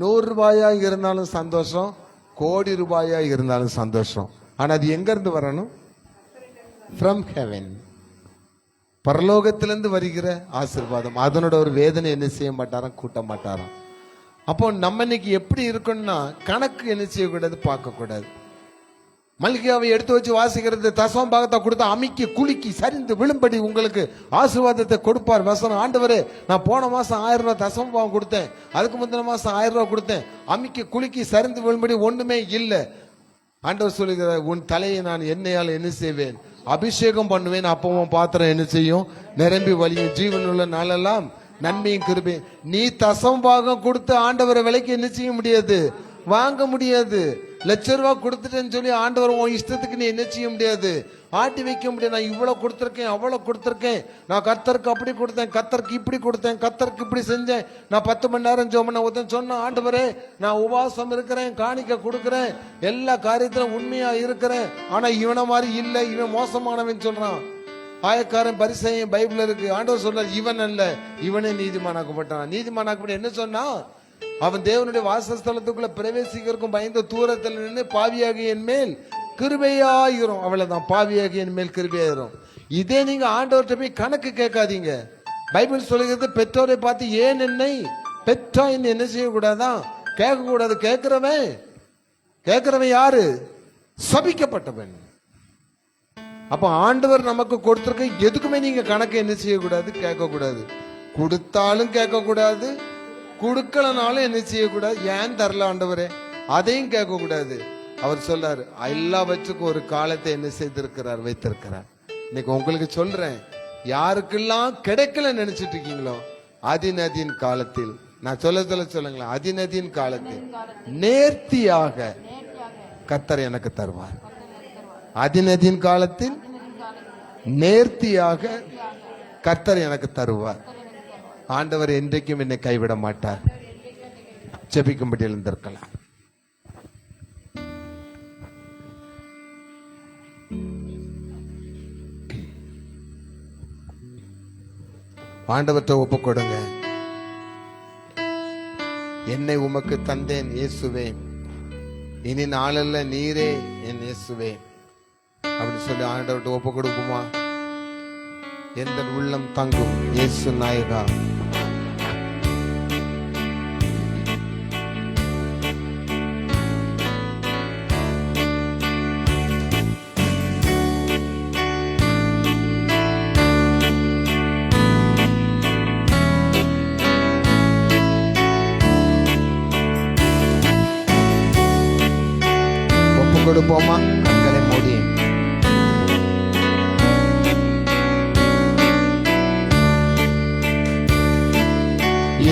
100 ரூபாயா இருந்தாலும் சந்தோஷம், கோடி ரூபாயா இருந்தாலும் சந்தோஷம். ஆனா அது எங்க இருந்து வரணும்? ஃப்ரம் ஹெவன், பரலோகத்திலிருந்து வருகிற ஆசீர்வாதம். அதனோட ஒரு வேதனை என்ன செய்ய மாட்டாராம், கூட்ட மாட்டாராம். அப்போ நம்ம இன்னைக்கு எப்படி இருக்கணும்னா கணக்கு என்ன செய்யக்கூடாது, பார்க்க கூடாது. மல்கியாவை எடுத்து வச்சு வாசிக்கிறது, தசம பாகத்தை கொடுத்தா அமிக்கி குலுக்கி சரிந்து விழும்படி உங்களுக்கு ஆசீர்வாதத்தை கொடுப்பார் வசனம். ஆண்டவரே, நான் போன மாசம் 1000 ரூபாய் தசம பாகம் கொடுத்தேன், அதுக்கு முந்தின மாசம் 1000 ரூபாய் கொடுத்தேன், அமிக்கி குலுக்கி சரிந்து விழும்படி ஒண்ணுமே இல்லை. ஆண்டவர் சொல்லுகிறார், உன் தலையை நான் எண்ணெயால் என்ன செய்வேன், அபிஷேகம் பண்ணுவேன். அப்பவும் பாத்திரம் என்ன செய்யும், நிரம்பி வழியும். ஜீவனுள்ள நாளெல்லாம் நன்மையும் கிருபையும். நீ தசம பாகம் கொடுத்து ஆண்டவரை விலைக்கு என்ன செய்ய முடியாது, வாங்க முடியாது. ₹1,00,000 கொடுத்துட்டேன்னு சொல்லி ஆண்டவர் உன் இஷ்டத்துக்கு நீ என்ன செய்ய முடியாது, ஆட்டி வைக்க முடியாது. நான் இவ்வளவு கொடுத்துருக்கேன், அவ்வளவு கொடுத்துருக்கேன், நான் கர்த்தருக்கு அப்படி கொடுத்தேன், கர்த்தருக்கு இப்படி கொடுத்தேன், கர்த்தருக்கு இப்படி செஞ்சேன், நான் 10 மணி நேரம் ஜெபம் சொன்ன, ஆண்டவரே நான் உபவாசம் இருக்கிறேன், காணிக்க கொடுக்கிறேன், எல்லா காரியத்திலும் உண்மையா இருக்கிறேன். ஆனா இவனை மாதிரி இல்லை, இவன் மோசமானவன் சொல்றான். ஆயக்காரன் பரிசேயன் பைபிள் இருக்கு. ஆண்டவர் சொல்றார், இவன் அல்ல, இவனே நீதிமானாக்கப்பட்டான். நீதிமானாக்கப்பட்ட என்ன சொன்னா, அவன் தேவனுடைய வாசஸ்தலத்துக்குள்ள பிரவேசிக்கிறதுக்கும் பயந்து தூரத்தில் நின்று பாவியாகிய என் மேல் கிருபையாயிரும். அவ்வளவுதான், பாவியாகிய என் மேல் கிருபையாயிரும். இதே நீங்க ஆண்டவர்கிட்ட போய் கணக்கு கேட்காதீங்க. பைபிள் சொல்லுகிறது, பெற்றோரை பார்த்து ஏன் என்னை பெற்றா என்ன செய்யக்கூடாதான், கேட்க கூடாது. கேட்கிறவன் யாரு, சபிக்கப்பட்டவன். அப்ப ஆண்டவர் நமக்கு கொடுத்திருக்க எதுக்குமே நீங்க கணக்கு என்ன செய்யக்கூடாது, கேட்க கூடாது. கொடுத்தாலும் கேட்க கூடாது, கொடுக்கலனாலும் என்ன செய்யக்கூடாது. ஏன் தரல ஆண்டவரே, அதையும் கேட்க கூடாது. அவர் சொல்றாரு, எல்லாவற்றுக்கும் ஒரு காலத்தை என்ன செய்திருக்கிறார், வைத்திருக்கிறார். இன்னைக்கு உங்களுக்கு சொல்றேன், யாருக்கெல்லாம் கிடைக்கல நினைச்சிட்டு இருக்கீங்களோ, அதிநதியின் காலத்தில், நான் சொல்லுங்களேன், அதிநதியின் காலத்தில் நேர்த்தியாக கர்த்தர் எனக்கு தருவார். அதிநதியின் காலத்தில் நேர்த்தியாக கர்த்தர் எனக்கு தருவார். ஆண்டவர் என்றைக்கும் என்னை கைவிட மாட்டார். ஜெபிக்கும்படி எழுந்திருக்கலாம். ஆண்டவர்கிட்ட ஒப்பு கொடுங்க. என்னை உமக்கு தந்தேன் இயேசுவே, இனி நாளல்ல நீரே என் இயேசுவே அப்படின்னு சொல்லி ஆண்டவர்கிட்ட ஒப்பு கொடுக்குமா? எந்த உள்ளம் தங்கும் இயேசு நாயகா. ஒப்பு கொடுப்போமா? கண்களை மூடி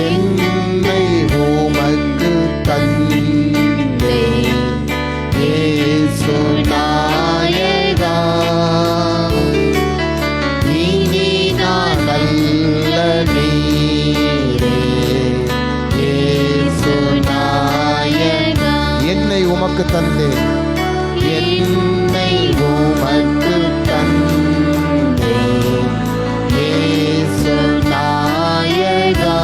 என்னை உமக்கு தந்தேன் இயேசு நாயகா, இனி நான் அல்ல நீரே இயேசு நாயகா. என்னை உமக்கு தந்தேன், என்னை உமக்கு தந்தேன் இயேசு நாயகா,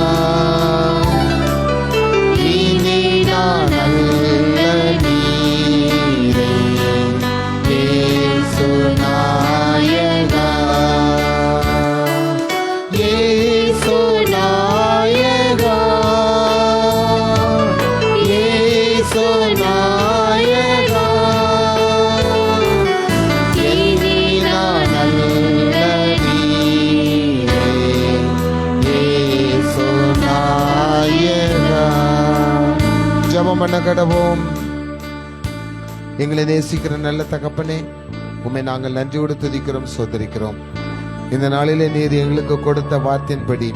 இனி நான் அல்ல நீரே இயேசு நாயகா. இயேசு நாயகா, இயேசு நாயகா, இனி நான் அல்ல நீரே இயேசு நாயகா. ஜெபம் பண்ண கடவோம். எங்களை நேசிக்கிற நல்ல தகப்பனே, உம்மை நாங்கள் நன்றியோடு துதிக்கிறோம், சோதரிக்கிறோம். இந்த நாளிலே நீர் எங்களுக்கு கொடுத்த வார்த்தையின்படி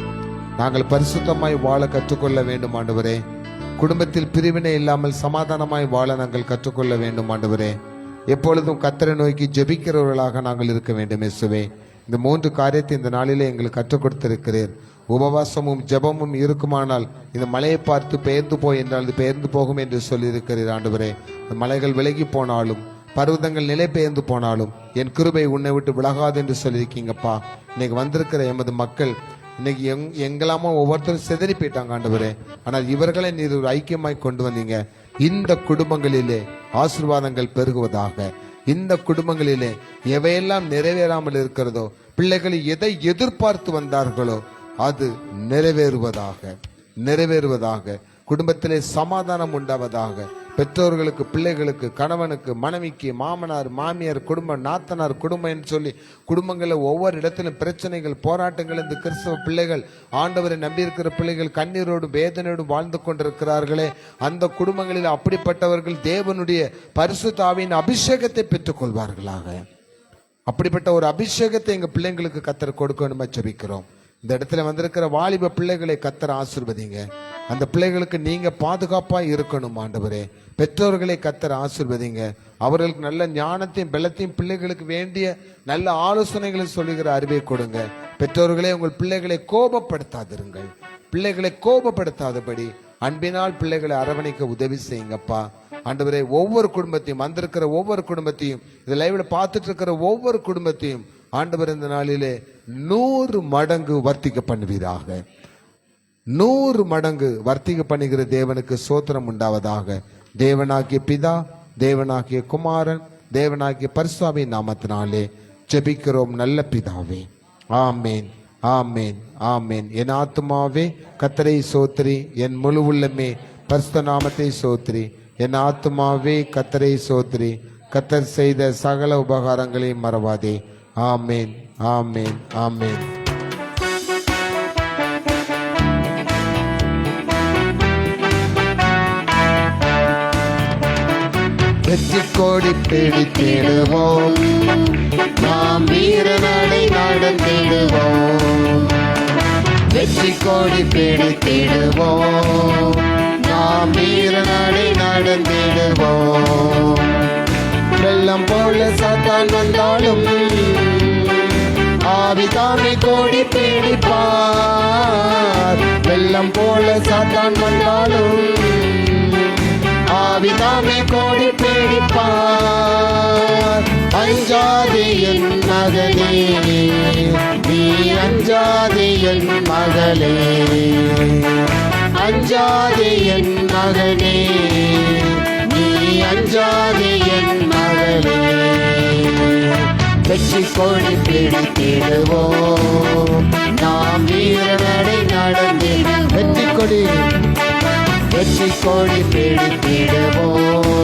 நாங்கள் பரிசுத்தமாய் வாழ கற்றுக்கொள்ள வேண்டும் ஆண்டவரே. குடும்பத்தில் பிரிவினை இல்லாமல் சமாதானமாய் வாழ நாங்கள் கற்றுக்கொள்ள வேண்டும் ஆண்டவரே. எப்பொழுதும் கர்த்தரை நோக்கி ஜெபிக்கிறவர்களாக நாங்கள் இருக்க வேண்டும் இயேசுவே. இந்த 3 காரியத்தை இந்த நாளிலே எங்களுக்கு கற்றுக் கொடுத்திருக்கிறீர். உபவாசமும் ஜெபமும் இருக்குமானால் இந்த மலையை பார்த்து பெயர்ந்து போய் என்றால் இது பெயர்ந்து போகும் என்று சொல்லியிருக்கிறீர் ஆண்டவரே. மலைகள் விலகி போனாலும் பர்வதங்கள் நிலை பெயர்ந்து போனாலும் என் கிருபை உன்னை விட்டு விலகாது என்று சொல்லியிருக்கீங்கப்பா. இன்னைக்கு வந்திருக்கிற எமது மக்கள் இன்னைக்கு எங்கெல்லாமோ ஒவ்வொருத்தரும் சிதறி போயிட்டாங்க ஆண்டவரே. ஆனால் இவர்களை நீர் ஒரு ஐக்கியமாய் கொண்டு வந்தீங்க. இந்த குடும்பங்களிலே ஆசீர்வாதங்கள் பெருகுவதாக. இந்த குடும்பங்களிலே எவையெல்லாம் நிறைவேறாமல் இருக்கிறதோ, பிள்ளைகள் எதை எதிர்பார்த்து வந்தார்களோ அது நிறைவேறுவதாக. குடும்பத்திலே சமாதானம் உண்டாவதாக. பெற்றோர்களுக்கு, பிள்ளைகளுக்கு, கணவனுக்கு, மனைவிக்கு, மாமனார், மாமியார் குடும்பம், நாத்தனார் குடும்பம் என்று சொல்லி குடும்பங்களில் ஒவ்வொரு இடத்திலும் பிரச்சனைகள், போராட்டங்கள். இந்த கிறிஸ்தவ பிள்ளைகள், ஆண்டவரை நம்பியிருக்கிற பிள்ளைகள் கண்ணீரோடு வேதனையோடு வாழ்ந்து கொண்டிருக்கிறார்களே, அந்த குடும்பங்களில் அப்படிப்பட்டவர்கள் தேவனுடைய பரிசுத்த ஆவியின் அபிஷேகத்தை பெற்றுக் கொள்வார்களாக. அப்படிப்பட்ட ஒரு அபிஷேகத்தை எங்க பிள்ளைங்களுக்கு கர்த்தர் கொடுக்கணுமா ஜெபிக்கிறோம். இந்த இடத்துல வந்திருக்கிற வாலிப பிள்ளைகளை கர்த்தர் ஆசீர்வதிங்க. அந்த பிள்ளைகளுக்கு நீங்க பாதுகாப்பா இருக்கணும் ஆண்டவரே. பெற்றோர்களை கர்த்தர் ஆசீர்வதிங்க. அவர்களுக்கு நல்ல ஞானத்தையும் பலத்தையும், பிள்ளைகளுக்கு வேண்டிய நல்ல ஆலோசனைகளை சொல்லுகிற அறிவை கொடுங்க. பெற்றோர்களே, உங்கள் பிள்ளைகளை கோபப்படுத்தாதிருங்கள். பிள்ளைகளை கோபப்படுத்தாதபடி அன்பினால் பிள்ளைகளை அரவணைக்க உதவி செய்யுங்கப்பா. ஆண்டவரே, ஒவ்வொரு குடும்பத்தையும், வந்திருக்கிற ஒவ்வொரு குடும்பத்தையும், இந்த லைவ்ல பார்த்துட்டு இருக்கிற ஒவ்வொரு குடும்பத்தையும் ஆண்டவர் இந்த நாளிலே 100 மடங்கு வர்த்திக்க பண்ணுவீராக. 100 மடங்கு வர்த்திக்க பண்ணுகிற தேவனுக்கு சோத்திரம் உண்டாவதாக. தேவனாகிய பிதா, தேவனாகிய குமாரன், தேவனாகிய பரிசுத்தாவின் நாமத்தினாலே ஜெபிக்கிறோம் நல்ல பிதாவே. ஆமேன், ஆமேன், ஆமேன். என் ஆத்துமாவே கர்த்தரை சோத்திரி, என் முழு உள்ளமே பரிசுத்த நாமத்தை சோத்திரி. என் ஆத்துமாவே கர்த்தரை சோத்திரி, கர்த்தர் செய்த சகல உபகாரங்களையும் மறவாதே. ஆமேன், ஆமேன், ஆமேன். வெற்றி கோடி பிடித்திடுவோம், நாம் வீரநடை நடத்திடுவோம். வெற்றி கோடி பிடித்திடுவோம், நாம் வீரநடை நடத்திடுவோம். வெள்ளம் போல சாத்தான் வந்தாலும் ஆவிதாமே கோடி பிடிப்பார். வெள்ளம் போல சாத்தான் வந்தாலும் ஆவிதாமே கோடி பிடிப்பார். அஞ்சாதே என் மகனே, நீ அஞ்சாதே என் மகளே. அஞ்சாதே என் மகனே, நீ அஞ்சாதே என் மகளே. வெற்றி கோடி பிடித்திடுவோம், நாம் வீரநடை நடந்திடுவோம். வெற்றி கோடி பிடித்திடுவோம்,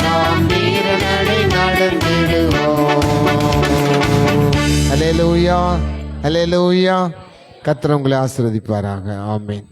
நாம் வீரநடை நடந்திடுவோம். அல்லேலூயா, அல்லேலூயா. கர்த்தர் உங்களை ஆசீர்வதிப்பாராக. ஆமென்.